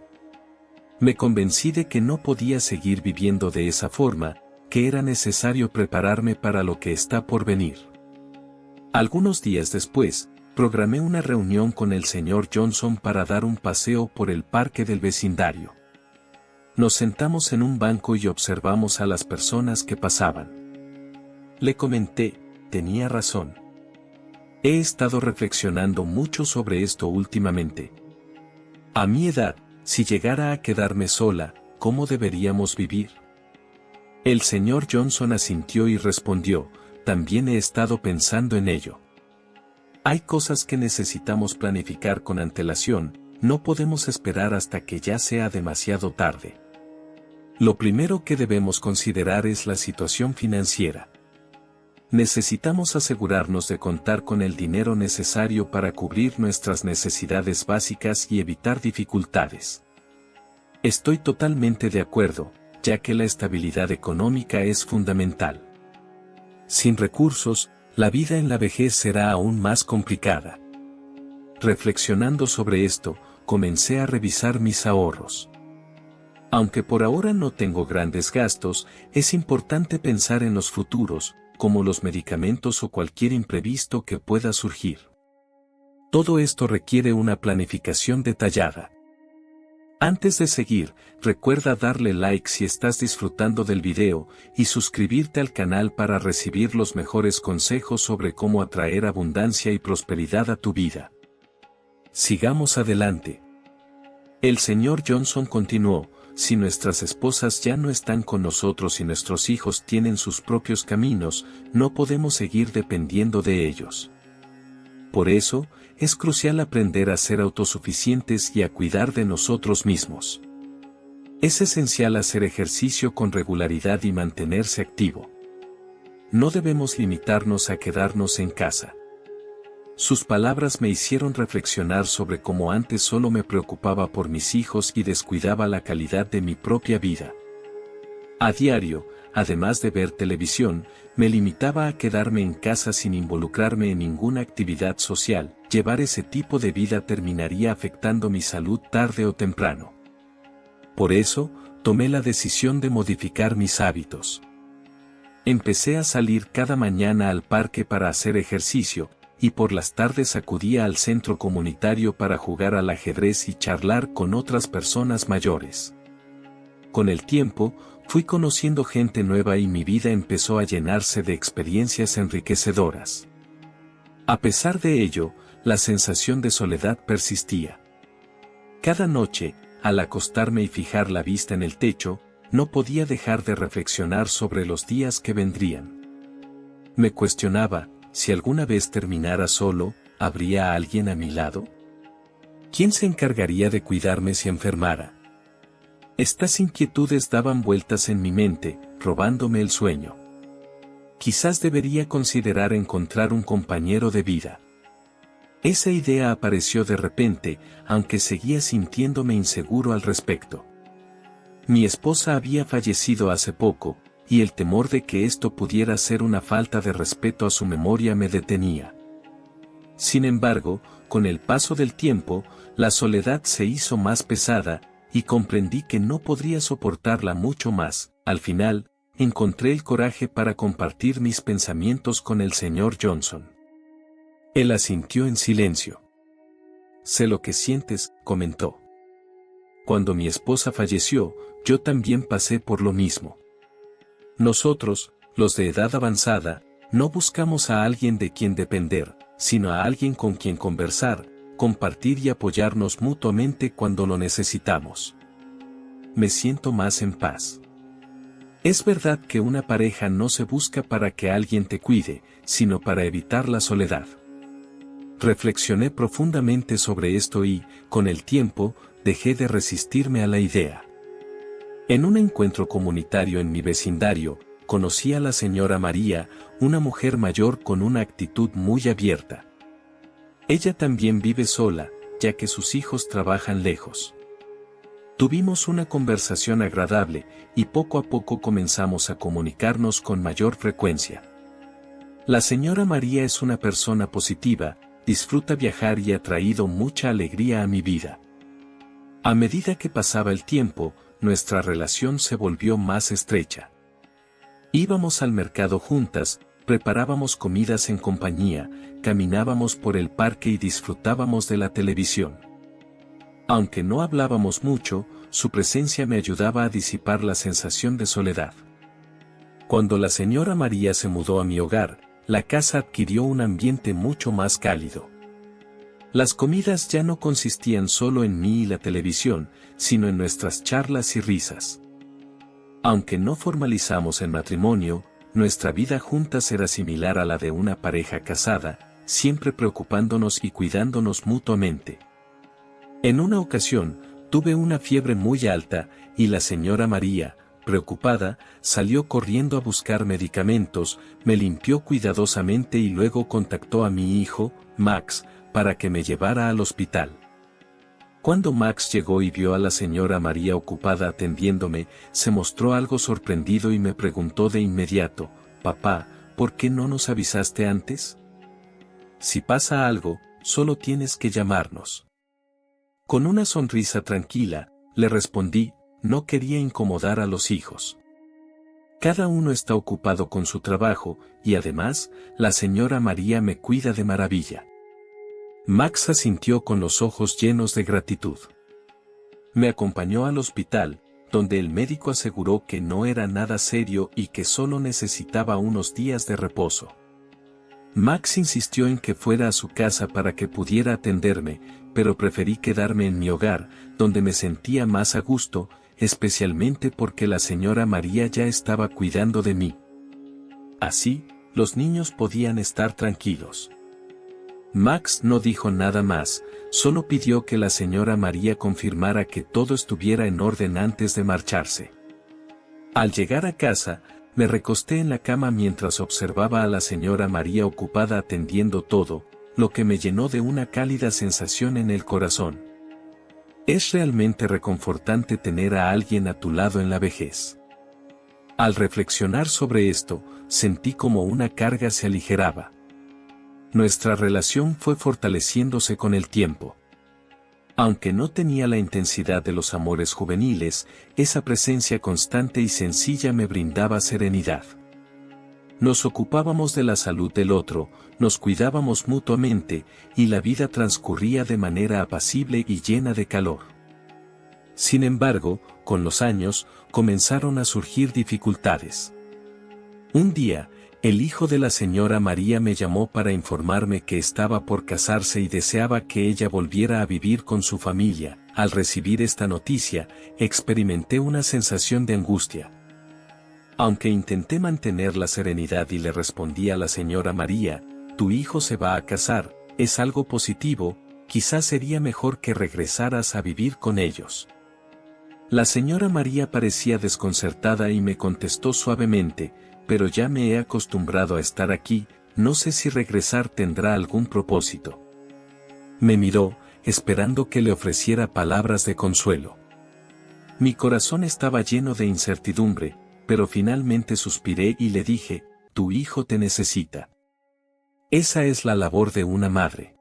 Me convencí de que no podía seguir viviendo de esa forma, que era necesario prepararme para lo que está por venir. Algunos días después, programé una reunión con el señor Johnson para dar un paseo por el parque del vecindario. Nos sentamos en un banco y observamos a las personas que pasaban. Le comenté, tenía razón. He estado reflexionando mucho sobre esto últimamente. A mi edad, si llegara a quedarme sola, ¿cómo deberíamos vivir? El señor Johnson asintió y respondió, también he estado pensando en ello. Hay cosas que necesitamos planificar con antelación, no podemos esperar hasta que ya sea demasiado tarde. Lo primero que debemos considerar es la situación financiera. Necesitamos asegurarnos de contar con el dinero necesario para cubrir nuestras necesidades básicas y evitar dificultades. Estoy totalmente de acuerdo, ya que la estabilidad económica es fundamental. Sin recursos, la vida en la vejez será aún más complicada. Reflexionando sobre esto, comencé a revisar mis ahorros. Aunque por ahora no tengo grandes gastos, es importante pensar en los futuros, como los medicamentos o cualquier imprevisto que pueda surgir. Todo esto requiere una planificación detallada. Antes de seguir, recuerda darle like si estás disfrutando del video y suscribirte al canal para recibir los mejores consejos sobre cómo atraer abundancia y prosperidad a tu vida. Sigamos adelante. El señor Johnson continuó: si nuestras esposas ya no están con nosotros y nuestros hijos tienen sus propios caminos, no podemos seguir dependiendo de ellos. Por eso, es crucial aprender a ser autosuficientes y a cuidar de nosotros mismos. Es esencial hacer ejercicio con regularidad y mantenerse activo. No debemos limitarnos a quedarnos en casa. Sus palabras me hicieron reflexionar sobre cómo antes solo me preocupaba por mis hijos y descuidaba la calidad de mi propia vida. A diario, además de ver televisión, me limitaba a quedarme en casa sin involucrarme en ninguna actividad social. Llevar ese tipo de vida terminaría afectando mi salud tarde o temprano. Por eso, tomé la decisión de modificar mis hábitos. Empecé a salir cada mañana al parque para hacer ejercicio, y por las tardes acudía al centro comunitario para jugar al ajedrez y charlar con otras personas mayores. Con el tiempo, fui conociendo gente nueva y mi vida empezó a llenarse de experiencias enriquecedoras. A pesar de ello, la sensación de soledad persistía. Cada noche, al acostarme y fijar la vista en el techo, no podía dejar de reflexionar sobre los días que vendrían. Me cuestionaba: si alguna vez terminara solo, ¿habría alguien a mi lado? ¿Quién se encargaría de cuidarme si enfermara? Estas inquietudes daban vueltas en mi mente, robándome el sueño. Quizás debería considerar encontrar un compañero de vida. Esa idea apareció de repente, aunque seguía sintiéndome inseguro al respecto. Mi esposa había fallecido hace poco, y el temor de que esto pudiera ser una falta de respeto a su memoria me detenía. Sin embargo, con el paso del tiempo, la soledad se hizo más pesada, y comprendí que no podría soportarla mucho más. Al final, encontré el coraje para compartir mis pensamientos con el señor Johnson. Él asintió en silencio. «Sé lo que sientes», comentó. «Cuando mi esposa falleció, yo también pasé por lo mismo. Nosotros, los de edad avanzada, no buscamos a alguien de quien depender, sino a alguien con quien conversar, compartir y apoyarnos mutuamente cuando lo necesitamos. Me siento más en paz». Es verdad que una pareja no se busca para que alguien te cuide, sino para evitar la soledad. Reflexioné profundamente sobre esto y, con el tiempo, dejé de resistirme a la idea. En un encuentro comunitario en mi vecindario, conocí a la señora María, una mujer mayor con una actitud muy abierta. Ella también vive sola, ya que sus hijos trabajan lejos. Tuvimos una conversación agradable, y poco a poco comenzamos a comunicarnos con mayor frecuencia. La señora María es una persona positiva, disfruta viajar y ha traído mucha alegría a mi vida. A medida que pasaba el tiempo, nuestra relación se volvió más estrecha. Íbamos al mercado juntas, preparábamos comidas en compañía, caminábamos por el parque y disfrutábamos de la televisión. Aunque no hablábamos mucho, su presencia me ayudaba a disipar la sensación de soledad. Cuando la señora María se mudó a mi hogar, la casa adquirió un ambiente mucho más cálido. Las comidas ya no consistían solo en mí y la televisión, sino en nuestras charlas y risas. Aunque no formalizamos el matrimonio, nuestra vida juntas era similar a la de una pareja casada, siempre preocupándonos y cuidándonos mutuamente. En una ocasión, tuve una fiebre muy alta, y la señora María, preocupada, salió corriendo a buscar medicamentos, me limpió cuidadosamente y luego contactó a mi hijo, Max, para que me llevara al hospital. Cuando Max llegó y vio a la señora María ocupada atendiéndome, se mostró algo sorprendido y me preguntó de inmediato: «Papá, ¿por qué no nos avisaste antes? Si pasa algo, solo tienes que llamarnos». Con una sonrisa tranquila, le respondí: no quería incomodar a los hijos. Cada uno está ocupado con su trabajo, y además, la señora María me cuida de maravilla. Max asintió con los ojos llenos de gratitud. Me acompañó al hospital, donde el médico aseguró que no era nada serio y que solo necesitaba unos días de reposo. Max insistió en que fuera a su casa para que pudiera atenderme, pero preferí quedarme en mi hogar, donde me sentía más a gusto, especialmente porque la señora María ya estaba cuidando de mí. Así, los niños podían estar tranquilos. Max no dijo nada más, solo pidió que la señora María confirmara que todo estuviera en orden antes de marcharse. Al llegar a casa, me recosté en la cama mientras observaba a la señora María ocupada atendiendo todo, lo que me llenó de una cálida sensación en el corazón. Es realmente reconfortante tener a alguien a tu lado en la vejez. Al reflexionar sobre esto, sentí como una carga se aligeraba. Nuestra relación fue fortaleciéndose con el tiempo. Aunque no tenía la intensidad de los amores juveniles, esa presencia constante y sencilla me brindaba serenidad. Nos ocupábamos de la salud del otro, nos cuidábamos mutuamente, y la vida transcurría de manera apacible y llena de calor. Sin embargo, con los años, comenzaron a surgir dificultades. Un día, el hijo de la señora María me llamó para informarme que estaba por casarse y deseaba que ella volviera a vivir con su familia. Al recibir esta noticia, experimenté una sensación de angustia. Aunque intenté mantener la serenidad y le respondí a la señora María, tu hijo se va a casar, es algo positivo, quizás sería mejor que regresaras a vivir con ellos. La señora María parecía desconcertada y me contestó suavemente, pero ya me he acostumbrado a estar aquí, no sé si regresar tendrá algún propósito. Me miró, esperando que le ofreciera palabras de consuelo. Mi corazón estaba lleno de incertidumbre, pero finalmente suspiré y le dije, tu hijo te necesita. Esa es la labor de una madre.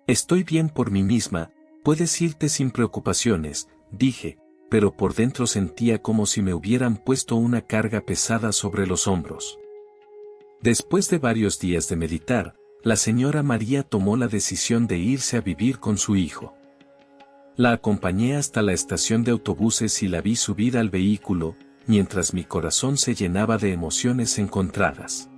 Estoy bien por mí misma, puedes irte sin preocupaciones, dije, pero por dentro sentía como si me hubieran puesto una carga pesada sobre los hombros. Después de varios días de meditar, la señora María tomó la decisión de irse a vivir con su hijo. La acompañé hasta la estación de autobuses y la vi subir al vehículo, mientras mi corazón se llenaba de emociones encontradas.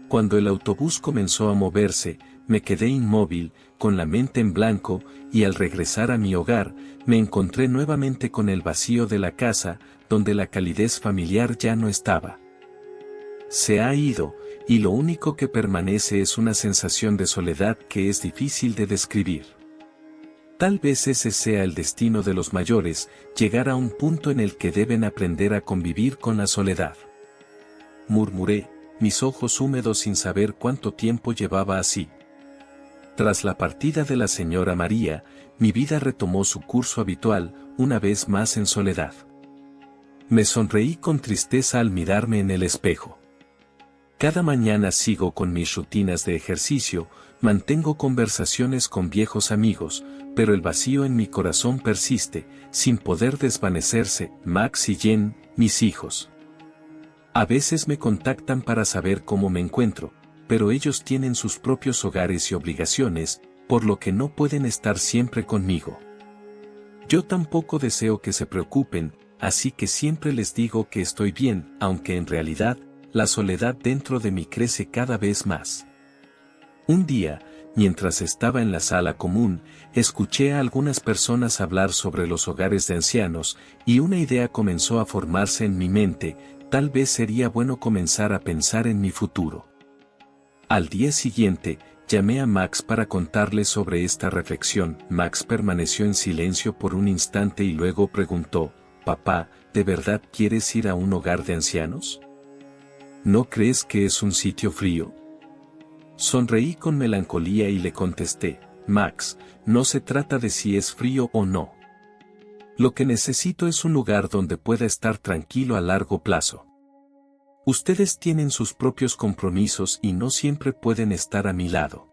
Cuando el autobús comenzó a moverse, me quedé inmóvil, con la mente en blanco, y al regresar a mi hogar, me encontré nuevamente con el vacío de la casa, donde la calidez familiar ya no estaba. Se ha ido, y lo único que permanece es una sensación de soledad que es difícil de describir. Tal vez ese sea el destino de los mayores, llegar a un punto en el que deben aprender a convivir con la soledad. Murmuré, mis ojos húmedos sin saber cuánto tiempo llevaba así. Tras la partida de la señora María, mi vida retomó su curso habitual, una vez más en soledad. Me sonreí con tristeza al mirarme en el espejo. Cada mañana sigo con mis rutinas de ejercicio, mantengo conversaciones con viejos amigos, pero el vacío en mi corazón persiste, sin poder desvanecerse. Max y Jen, mis hijos. A veces me contactan para saber cómo me encuentro, pero ellos tienen sus propios hogares y obligaciones, por lo que no pueden estar siempre conmigo. Yo tampoco deseo que se preocupen, así que siempre les digo que estoy bien, aunque en realidad, la soledad dentro de mí crece cada vez más. Un día, mientras estaba en la sala común, escuché a algunas personas hablar sobre los hogares de ancianos, y una idea comenzó a formarse en mi mente, tal vez sería bueno comenzar a pensar en mi futuro. Al día siguiente, llamé a Max para contarle sobre esta reflexión. Max permaneció en silencio por un instante y luego preguntó, «Papá, ¿de verdad quieres ir a un hogar de ancianos? ¿No crees que es un sitio frío?» Sonreí con melancolía y le contesté, «Max, no se trata de si es frío o no. Lo que necesito es un lugar donde pueda estar tranquilo a largo plazo. Ustedes tienen sus propios compromisos y no siempre pueden estar a mi lado.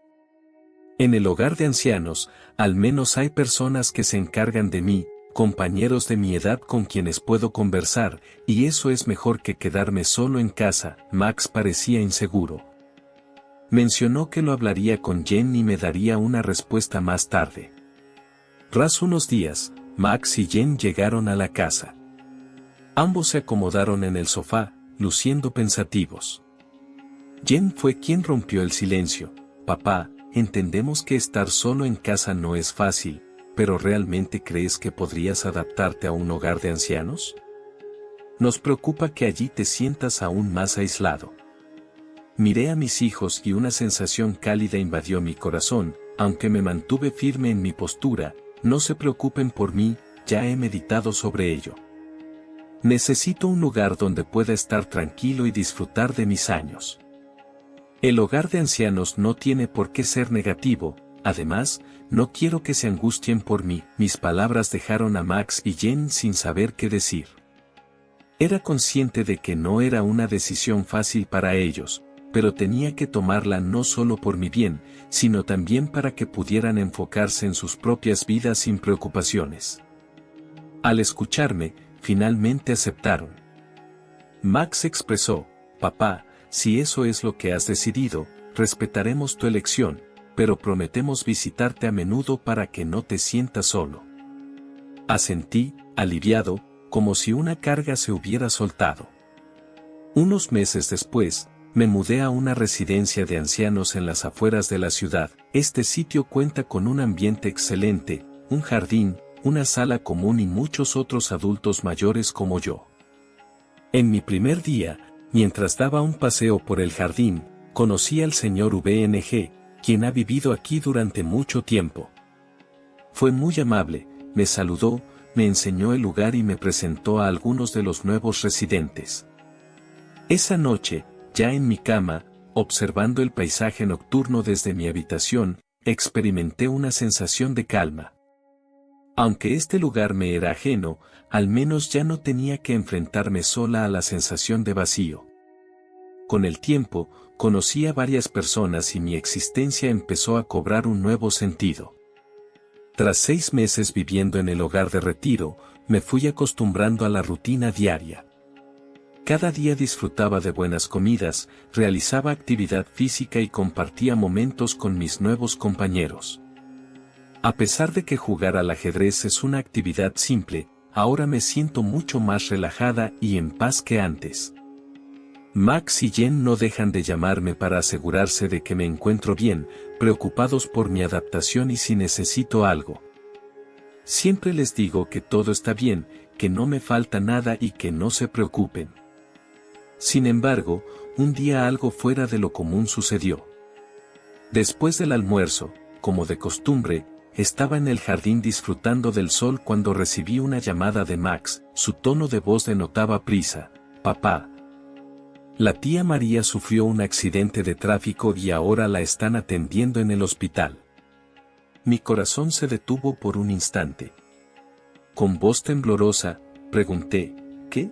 En el hogar de ancianos, al menos hay personas que se encargan de mí, compañeros de mi edad con quienes puedo conversar, y eso es mejor que quedarme solo en casa». Max parecía inseguro. Mencionó que lo hablaría con Jen y me daría una respuesta más tarde. Tras unos días, Max y Jen llegaron a la casa. Ambos se acomodaron en el sofá, luciendo pensativos. Jen fue quien rompió el silencio. Papá, entendemos que estar solo en casa no es fácil, pero ¿realmente crees que podrías adaptarte a un hogar de ancianos? Nos preocupa que allí te sientas aún más aislado. Miré a mis hijos y una sensación cálida invadió mi corazón, aunque me mantuve firme en mi postura. No se preocupen por mí, ya he meditado sobre ello. Necesito un lugar donde pueda estar tranquilo y disfrutar de mis años. El hogar de ancianos no tiene por qué ser negativo, además, no quiero que se angustien por mí. Mis palabras dejaron a Max y Jen sin saber qué decir. Era consciente de que no era una decisión fácil para ellos, pero tenía que tomarla no solo por mi bien, sino también para que pudieran enfocarse en sus propias vidas sin preocupaciones. Al escucharme, finalmente aceptaron. Max expresó, papá, si eso es lo que has decidido, respetaremos tu elección, pero prometemos visitarte a menudo para que no te sientas solo. Asentí, aliviado, como si una carga se hubiera soltado. Unos meses después, me mudé a una residencia de ancianos en las afueras de la ciudad. Este sitio cuenta con un ambiente excelente, un jardín, una sala común y muchos otros adultos mayores como yo. En mi primer día, mientras daba un paseo por el jardín, conocí al señor VNG, quien ha vivido aquí durante mucho tiempo. Fue muy amable, me saludó, me enseñó el lugar y me presentó a algunos de los nuevos residentes. Esa noche, ya en mi cama, observando el paisaje nocturno desde mi habitación, experimenté una sensación de calma. Aunque este lugar me era ajeno, al menos ya no tenía que enfrentarme sola a la sensación de vacío. Con el tiempo, conocí a varias personas y mi existencia empezó a cobrar un nuevo sentido. Tras 6 meses viviendo en el hogar de retiro, me fui acostumbrando a la rutina diaria. Cada día disfrutaba de buenas comidas, realizaba actividad física y compartía momentos con mis nuevos compañeros. A pesar de que jugar al ajedrez es una actividad simple, ahora me siento mucho más relajada y en paz que antes. Max y Jen no dejan de llamarme para asegurarse de que me encuentro bien, preocupados por mi adaptación y si necesito algo. Siempre les digo que todo está bien, que no me falta nada y que no se preocupen. Sin embargo, un día algo fuera de lo común sucedió. Después del almuerzo, como de costumbre, estaba en el jardín disfrutando del sol cuando recibí una llamada de Max. Su tono de voz denotaba prisa. Papá. La tía María sufrió un accidente de tráfico y ahora la están atendiendo en el hospital. Mi corazón se detuvo por un instante. Con voz temblorosa, pregunté, ¿qué?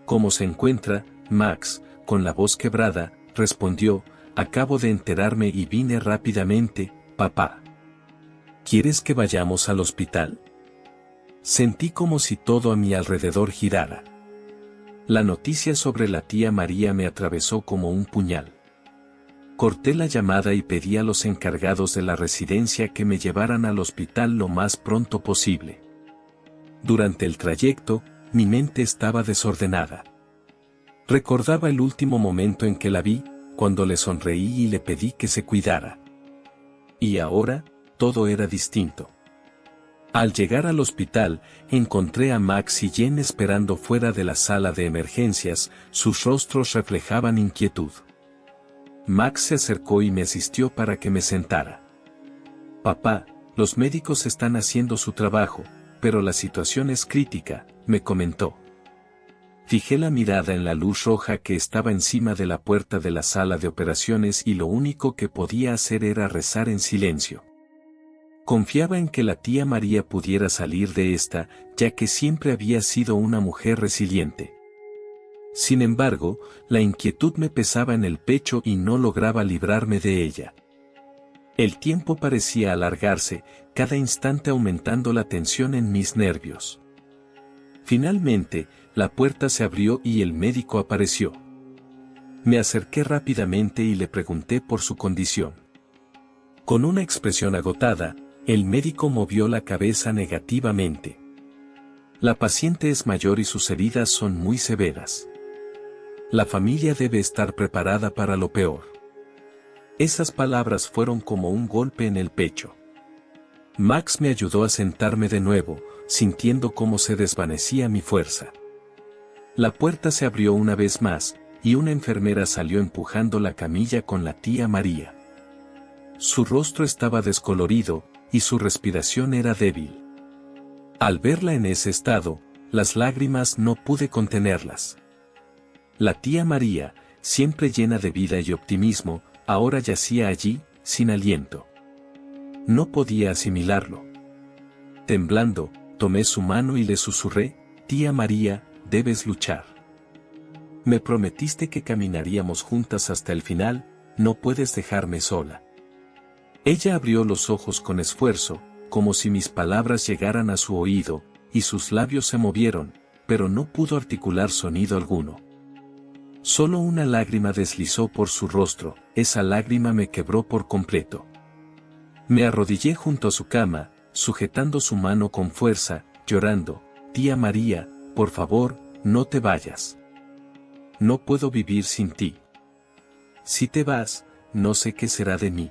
¿Cómo se encuentra, Max? Con la voz quebrada, respondió, acabo de enterarme y vine rápidamente, papá. ¿Quieres que vayamos al hospital? Sentí como si todo a mi alrededor girara. La noticia sobre la tía María me atravesó como un puñal. Corté la llamada y pedí a los encargados de la residencia que me llevaran al hospital lo más pronto posible. Durante el trayecto, mi mente estaba desordenada. Recordaba el último momento en que la vi, cuando le sonreí y le pedí que se cuidara. Y ahora, todo era distinto. Al llegar al hospital, encontré a Max y Jen esperando fuera de la sala de emergencias, sus rostros reflejaban inquietud. Max se acercó y me asistió para que me sentara. Papá, los médicos están haciendo su trabajo, pero la situación es crítica, me comentó. Fijé la mirada en la luz roja que estaba encima de la puerta de la sala de operaciones y lo único que podía hacer era rezar en silencio. Confiaba en que la tía María pudiera salir de esta, ya que siempre había sido una mujer resiliente. Sin embargo, la inquietud me pesaba en el pecho y no lograba librarme de ella. El tiempo parecía alargarse, cada instante aumentando la tensión en mis nervios. Finalmente, la puerta se abrió y el médico apareció. Me acerqué rápidamente y le pregunté por su condición. Con una expresión agotada, el médico movió la cabeza negativamente. La paciente es mayor y sus heridas son muy severas. La familia debe estar preparada para lo peor. Esas palabras fueron como un golpe en el pecho. Max me ayudó a sentarme de nuevo, sintiendo cómo se desvanecía mi fuerza. La puerta se abrió una vez más, y una enfermera salió empujando la camilla con la tía María. Su rostro estaba descolorido, y su respiración era débil. Al verla en ese estado, las lágrimas no pude contenerlas. La tía María, siempre llena de vida y optimismo, ahora yacía allí, sin aliento. No podía asimilarlo. Temblando, tomé su mano y le susurré, «Tía María, debes luchar. Me prometiste que caminaríamos juntas hasta el final, no puedes dejarme sola». Ella abrió los ojos con esfuerzo, como si mis palabras llegaran a su oído, y sus labios se movieron, pero no pudo articular sonido alguno. Solo una lágrima deslizó por su rostro, esa lágrima me quebró por completo. Me arrodillé junto a su cama, sujetando su mano con fuerza, llorando, «Tía María, por favor, no te vayas. No puedo vivir sin ti. Si te vas, no sé qué será de mí».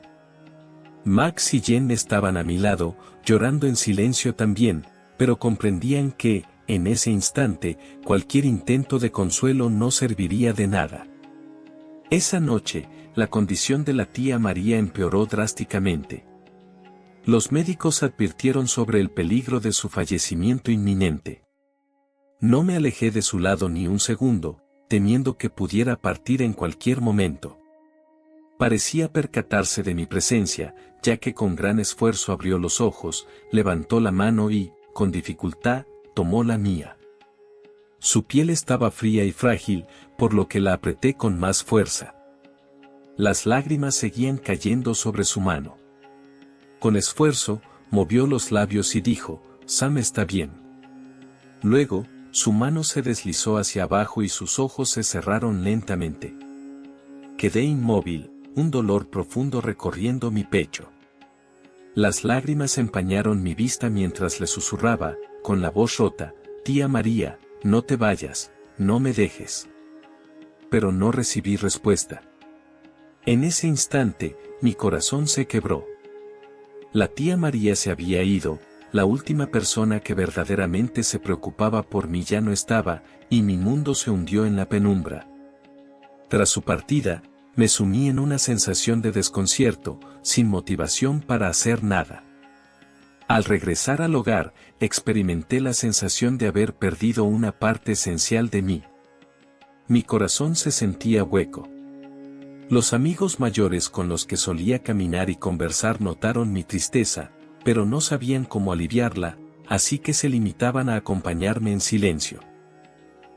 Max y Jen estaban a mi lado, llorando en silencio también, pero comprendían que, en ese instante, cualquier intento de consuelo no serviría de nada. Esa noche, la condición de la tía María empeoró drásticamente. Los médicos advirtieron sobre el peligro de su fallecimiento inminente. No me alejé de su lado ni un segundo, temiendo que pudiera partir en cualquier momento. Parecía percatarse de mi presencia, ya que con gran esfuerzo abrió los ojos, levantó la mano y, con dificultad, tomó la mía. Su piel estaba fría y frágil, por lo que la apreté con más fuerza. Las lágrimas seguían cayendo sobre su mano. Con esfuerzo, movió los labios y dijo, «Sam está bien». Luego, su mano se deslizó hacia abajo y sus ojos se cerraron lentamente. Quedé inmóvil, un dolor profundo recorriendo mi pecho. Las lágrimas empañaron mi vista mientras le susurraba, con la voz rota, «Tía María, no te vayas, no me dejes». Pero no recibí respuesta. En ese instante, mi corazón se quebró. La tía María se había ido, la última persona que verdaderamente se preocupaba por mí ya no estaba, y mi mundo se hundió en la penumbra. Tras su partida, me sumí en una sensación de desconcierto, sin motivación para hacer nada. Al regresar al hogar, experimenté la sensación de haber perdido una parte esencial de mí. Mi corazón se sentía hueco. Los amigos mayores con los que solía caminar y conversar notaron mi tristeza, pero no sabían cómo aliviarla, así que se limitaban a acompañarme en silencio.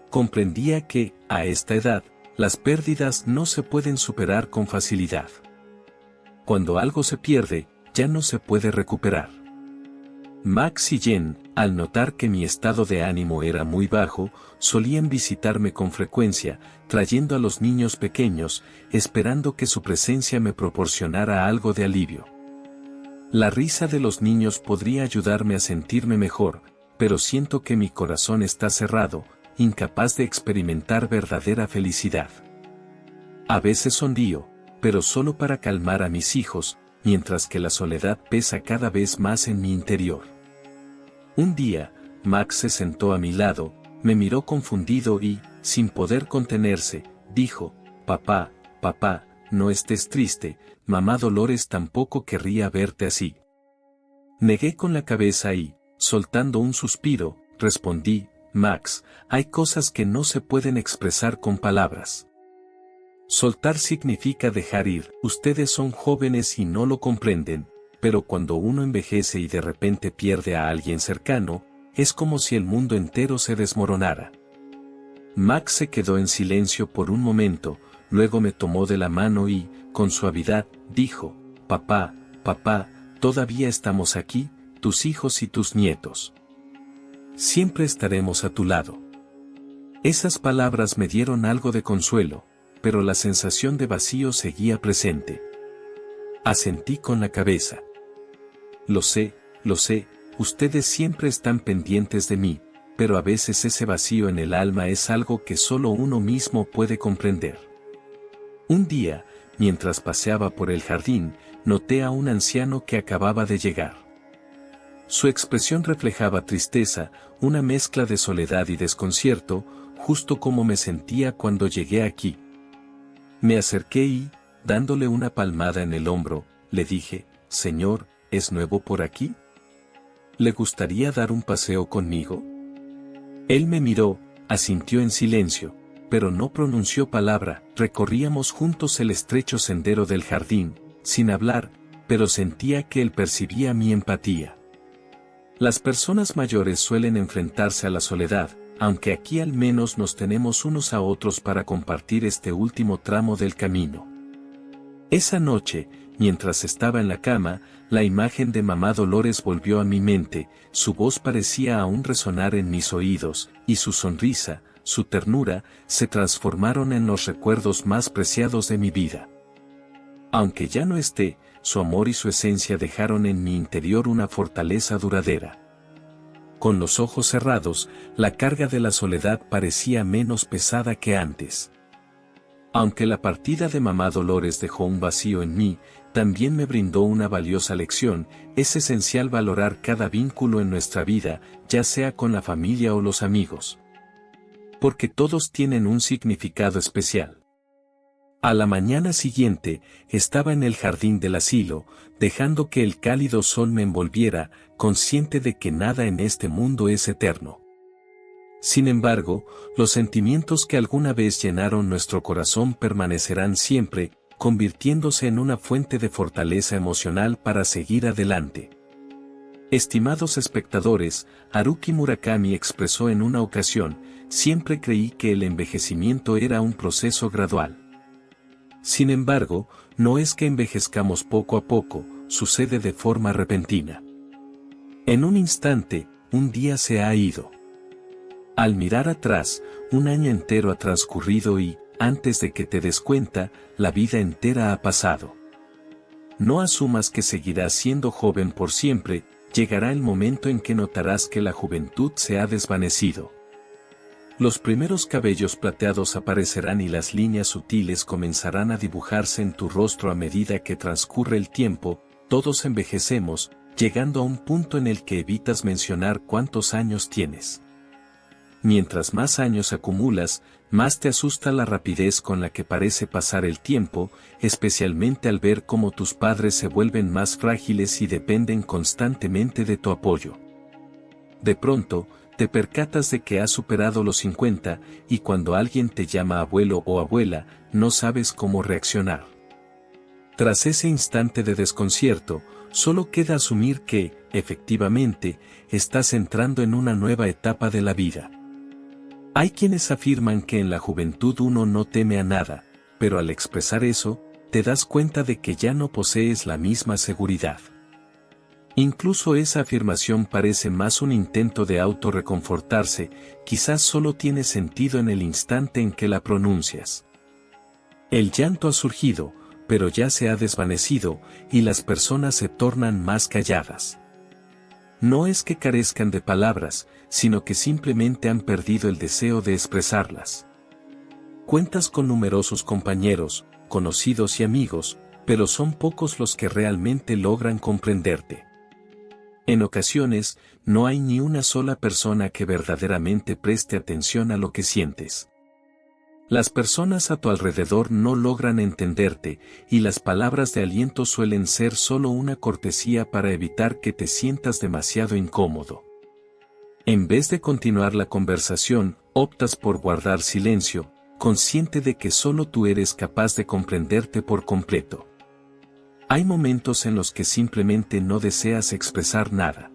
Comprendía que, a esta edad, las pérdidas no se pueden superar con facilidad. Cuando algo se pierde, ya no se puede recuperar. Max y Jen, al notar que mi estado de ánimo era muy bajo, solían visitarme con frecuencia, trayendo a los niños pequeños, esperando que su presencia me proporcionara algo de alivio. La risa de los niños podría ayudarme a sentirme mejor, pero siento que mi corazón está cerrado, incapaz de experimentar verdadera felicidad. A veces sonrío, pero solo para calmar a mis hijos, mientras que la soledad pesa cada vez más en mi interior. Un día, Max se sentó a mi lado, me miró confundido y, sin poder contenerse, dijo, «Papá, papá, no estés triste, mamá Dolores tampoco querría verte así». Negué con la cabeza y, soltando un suspiro, respondí, «Max, hay cosas que no se pueden expresar con palabras. Soltar significa dejar ir, ustedes son jóvenes y no lo comprenden, pero cuando uno envejece y de repente pierde a alguien cercano, es como si el mundo entero se desmoronara». Max se quedó en silencio por un momento, luego me tomó de la mano y, con suavidad, dijo, «Papá, papá, todavía estamos aquí, tus hijos y tus nietos. Siempre estaremos a tu lado». Esas palabras me dieron algo de consuelo, pero la sensación de vacío seguía presente. Asentí con la cabeza. Lo sé, ustedes siempre están pendientes de mí, pero a veces ese vacío en el alma es algo que solo uno mismo puede comprender. Un día, mientras paseaba por el jardín, noté a un anciano que acababa de llegar. Su expresión reflejaba tristeza, una mezcla de soledad y desconcierto, justo como me sentía cuando llegué aquí. Me acerqué y, dándole una palmada en el hombro, le dije, «Señor, ¿es nuevo por aquí? ¿Le gustaría dar un paseo conmigo?» Él me miró, asintió en silencio, pero no pronunció palabra. Recorríamos juntos el estrecho sendero del jardín, sin hablar, pero sentía que él percibía mi empatía. Las personas mayores suelen enfrentarse a la soledad, aunque aquí al menos nos tenemos unos a otros para compartir este último tramo del camino. Esa noche, mientras estaba en la cama, la imagen de mamá Dolores volvió a mi mente, su voz parecía aún resonar en mis oídos, y su sonrisa, su ternura, se transformaron en los recuerdos más preciados de mi vida. Aunque ya no esté, su amor y su esencia dejaron en mi interior una fortaleza duradera. Con los ojos cerrados, la carga de la soledad parecía menos pesada que antes. Aunque la partida de mamá Dolores dejó un vacío en mí, también me brindó una valiosa lección. Es esencial valorar cada vínculo en nuestra vida, ya sea con la familia o los amigos. Porque todos tienen un significado especial. A la mañana siguiente, estaba en el jardín del asilo, dejando que el cálido sol me envolviera, consciente de que nada en este mundo es eterno. Sin embargo, los sentimientos que alguna vez llenaron nuestro corazón permanecerán siempre, convirtiéndose en una fuente de fortaleza emocional para seguir adelante. Estimados espectadores, Haruki Murakami expresó en una ocasión, siempre creí que el envejecimiento era un proceso gradual. Sin embargo, no es que envejezcamos poco a poco, sucede de forma repentina. En un instante, un día se ha ido. Al mirar atrás, un año entero ha transcurrido y, antes de que te des cuenta, la vida entera ha pasado. No asumas que seguirás siendo joven por siempre, llegará el momento en que notarás que la juventud se ha desvanecido. Los primeros cabellos plateados aparecerán y las líneas sutiles comenzarán a dibujarse en tu rostro a medida que transcurre el tiempo. Todos envejecemos, llegando a un punto en el que evitas mencionar cuántos años tienes. Mientras más años acumulas, más te asusta la rapidez con la que parece pasar el tiempo, especialmente al ver cómo tus padres se vuelven más frágiles y dependen constantemente de tu apoyo. De pronto, te percatas de que has superado los 50, y cuando alguien te llama abuelo o abuela, no sabes cómo reaccionar. Tras ese instante de desconcierto, solo queda asumir que, efectivamente, estás entrando en una nueva etapa de la vida. Hay quienes afirman que en la juventud uno no teme a nada, pero al expresar eso, te das cuenta de que ya no posees la misma seguridad. Incluso esa afirmación parece más un intento de autorreconfortarse, quizás solo tiene sentido en el instante en que la pronuncias. El llanto ha surgido, pero ya se ha desvanecido, y las personas se tornan más calladas. No es que carezcan de palabras, sino que simplemente han perdido el deseo de expresarlas. Cuentas con numerosos compañeros, conocidos y amigos, pero son pocos los que realmente logran comprenderte. En ocasiones, no hay ni una sola persona que verdaderamente preste atención a lo que sientes. Las personas a tu alrededor no logran entenderte, y las palabras de aliento suelen ser solo una cortesía para evitar que te sientas demasiado incómodo. En vez de continuar la conversación, optas por guardar silencio, consciente de que solo tú eres capaz de comprenderte por completo. Hay momentos en los que simplemente no deseas expresar nada.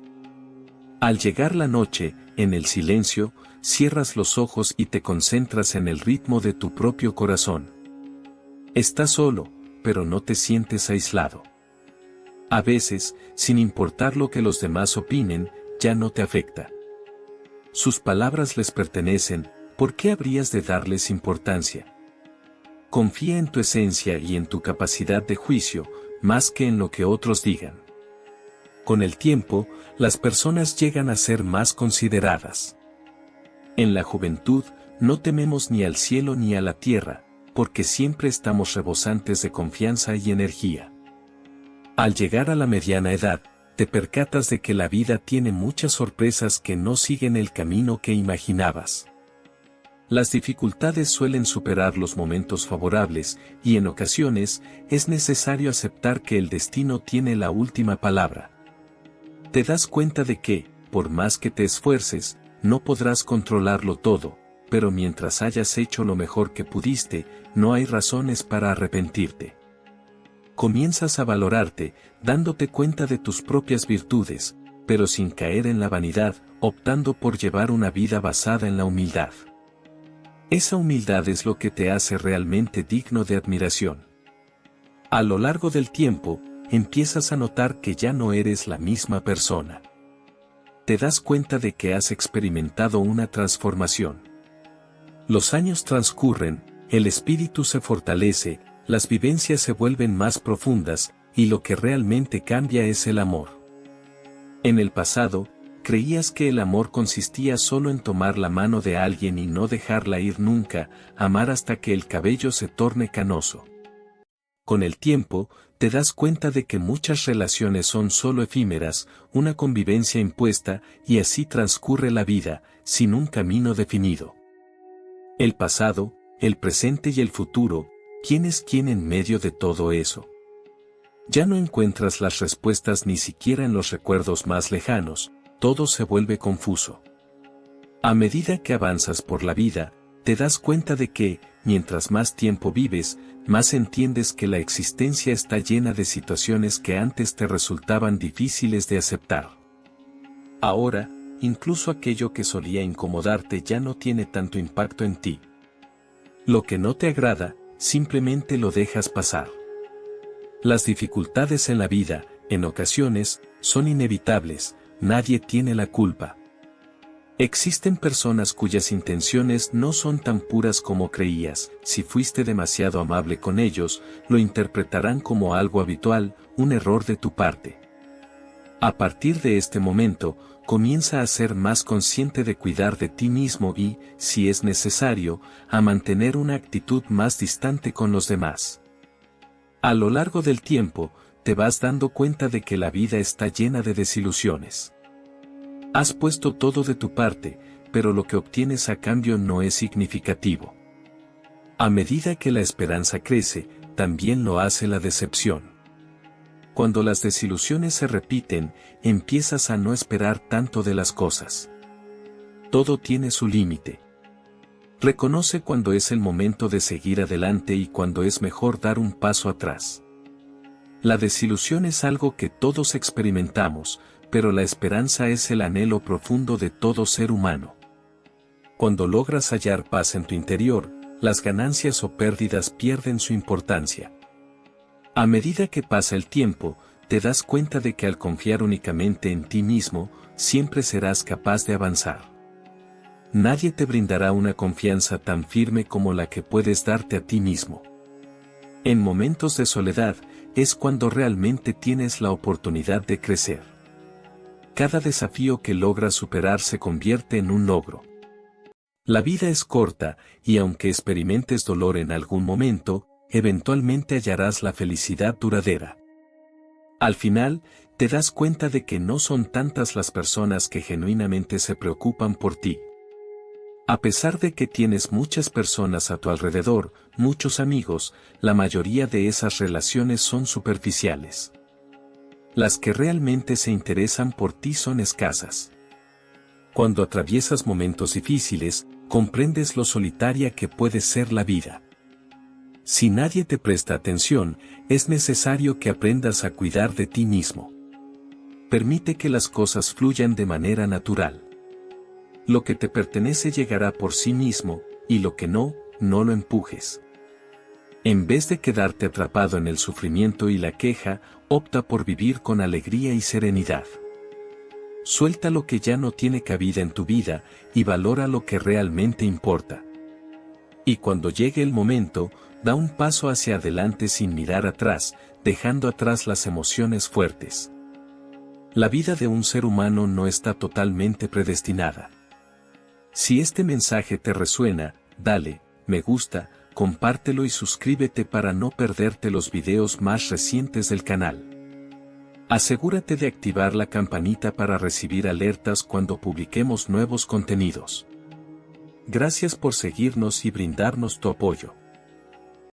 Al llegar la noche, en el silencio, cierras los ojos y te concentras en el ritmo de tu propio corazón. Estás solo, pero no te sientes aislado. A veces, sin importar lo que los demás opinen, ya no te afecta. Sus palabras les pertenecen, ¿por qué habrías de darles importancia? Confía en tu esencia y en tu capacidad de juicio, más que en lo que otros digan. Con el tiempo, las personas llegan a ser más consideradas. En la juventud, no tememos ni al cielo ni a la tierra, porque siempre estamos rebosantes de confianza y energía. Al llegar a la mediana edad, te percatas de que la vida tiene muchas sorpresas que no siguen el camino que imaginabas. Las dificultades suelen superar los momentos favorables, y en ocasiones, es necesario aceptar que el destino tiene la última palabra. Te das cuenta de que, por más que te esfuerces, no podrás controlarlo todo, pero mientras hayas hecho lo mejor que pudiste, no hay razones para arrepentirte. Comienzas a valorarte, dándote cuenta de tus propias virtudes, pero sin caer en la vanidad, optando por llevar una vida basada en la humildad. Esa humildad es lo que te hace realmente digno de admiración. A lo largo del tiempo, empiezas a notar que ya no eres la misma persona. Te das cuenta de que has experimentado una transformación. Los años transcurren, el espíritu se fortalece, las vivencias se vuelven más profundas, y lo que realmente cambia es el amor. En el pasado, creías que el amor consistía solo en tomar la mano de alguien y no dejarla ir nunca, amar hasta que el cabello se torne canoso. Con el tiempo, te das cuenta de que muchas relaciones son solo efímeras, una convivencia impuesta, y así transcurre la vida, sin un camino definido. El pasado, el presente y el futuro, ¿quién es quién en medio de todo eso? Ya no encuentras las respuestas ni siquiera en los recuerdos más lejanos, todo se vuelve confuso. A medida que avanzas por la vida, te das cuenta de que, mientras más tiempo vives, más entiendes que la existencia está llena de situaciones que antes te resultaban difíciles de aceptar. Ahora, incluso aquello que solía incomodarte ya no tiene tanto impacto en ti. Lo que no te agrada, simplemente lo dejas pasar. Las dificultades en la vida, en ocasiones, son inevitables, nadie tiene la culpa. Existen personas cuyas intenciones no son tan puras como creías, si fuiste demasiado amable con ellos, lo interpretarán como algo habitual, un error de tu parte. A partir de este momento, comienza a ser más consciente de cuidar de ti mismo y, si es necesario, a mantener una actitud más distante con los demás. A lo largo del tiempo, te vas dando cuenta de que la vida está llena de desilusiones. Has puesto todo de tu parte, pero lo que obtienes a cambio no es significativo. A medida que la esperanza crece, también lo hace la decepción. Cuando las desilusiones se repiten, empiezas a no esperar tanto de las cosas. Todo tiene su límite. Reconoce cuando es el momento de seguir adelante y cuando es mejor dar un paso atrás. La desilusión es algo que todos experimentamos, pero la esperanza es el anhelo profundo de todo ser humano. Cuando logras hallar paz en tu interior, las ganancias o pérdidas pierden su importancia. A medida que pasa el tiempo, te das cuenta de que al confiar únicamente en ti mismo, siempre serás capaz de avanzar. Nadie te brindará una confianza tan firme como la que puedes darte a ti mismo. En momentos de soledad, es cuando realmente tienes la oportunidad de crecer. Cada desafío que logras superar se convierte en un logro. La vida es corta, y aunque experimentes dolor en algún momento, eventualmente hallarás la felicidad duradera. Al final, te das cuenta de que no son tantas las personas que genuinamente se preocupan por ti. A pesar de que tienes muchas personas a tu alrededor, muchos amigos, la mayoría de esas relaciones son superficiales. Las que realmente se interesan por ti son escasas. Cuando atraviesas momentos difíciles, comprendes lo solitaria que puede ser la vida. Si nadie te presta atención, es necesario que aprendas a cuidar de ti mismo. Permite que las cosas fluyan de manera natural. Lo que te pertenece llegará por sí mismo, y lo que no, no lo empujes. En vez de quedarte atrapado en el sufrimiento y la queja, opta por vivir con alegría y serenidad. Suelta lo que ya no tiene cabida en tu vida, y valora lo que realmente importa. Y cuando llegue el momento, Da un paso hacia adelante sin mirar atrás, dejando atrás las emociones fuertes. La vida de un ser humano no está totalmente predestinada. Si este mensaje te resuena, dale, me gusta, compártelo y suscríbete para no perderte los videos más recientes del canal. Asegúrate de activar la campanita para recibir alertas cuando publiquemos nuevos contenidos. Gracias por seguirnos y brindarnos tu apoyo.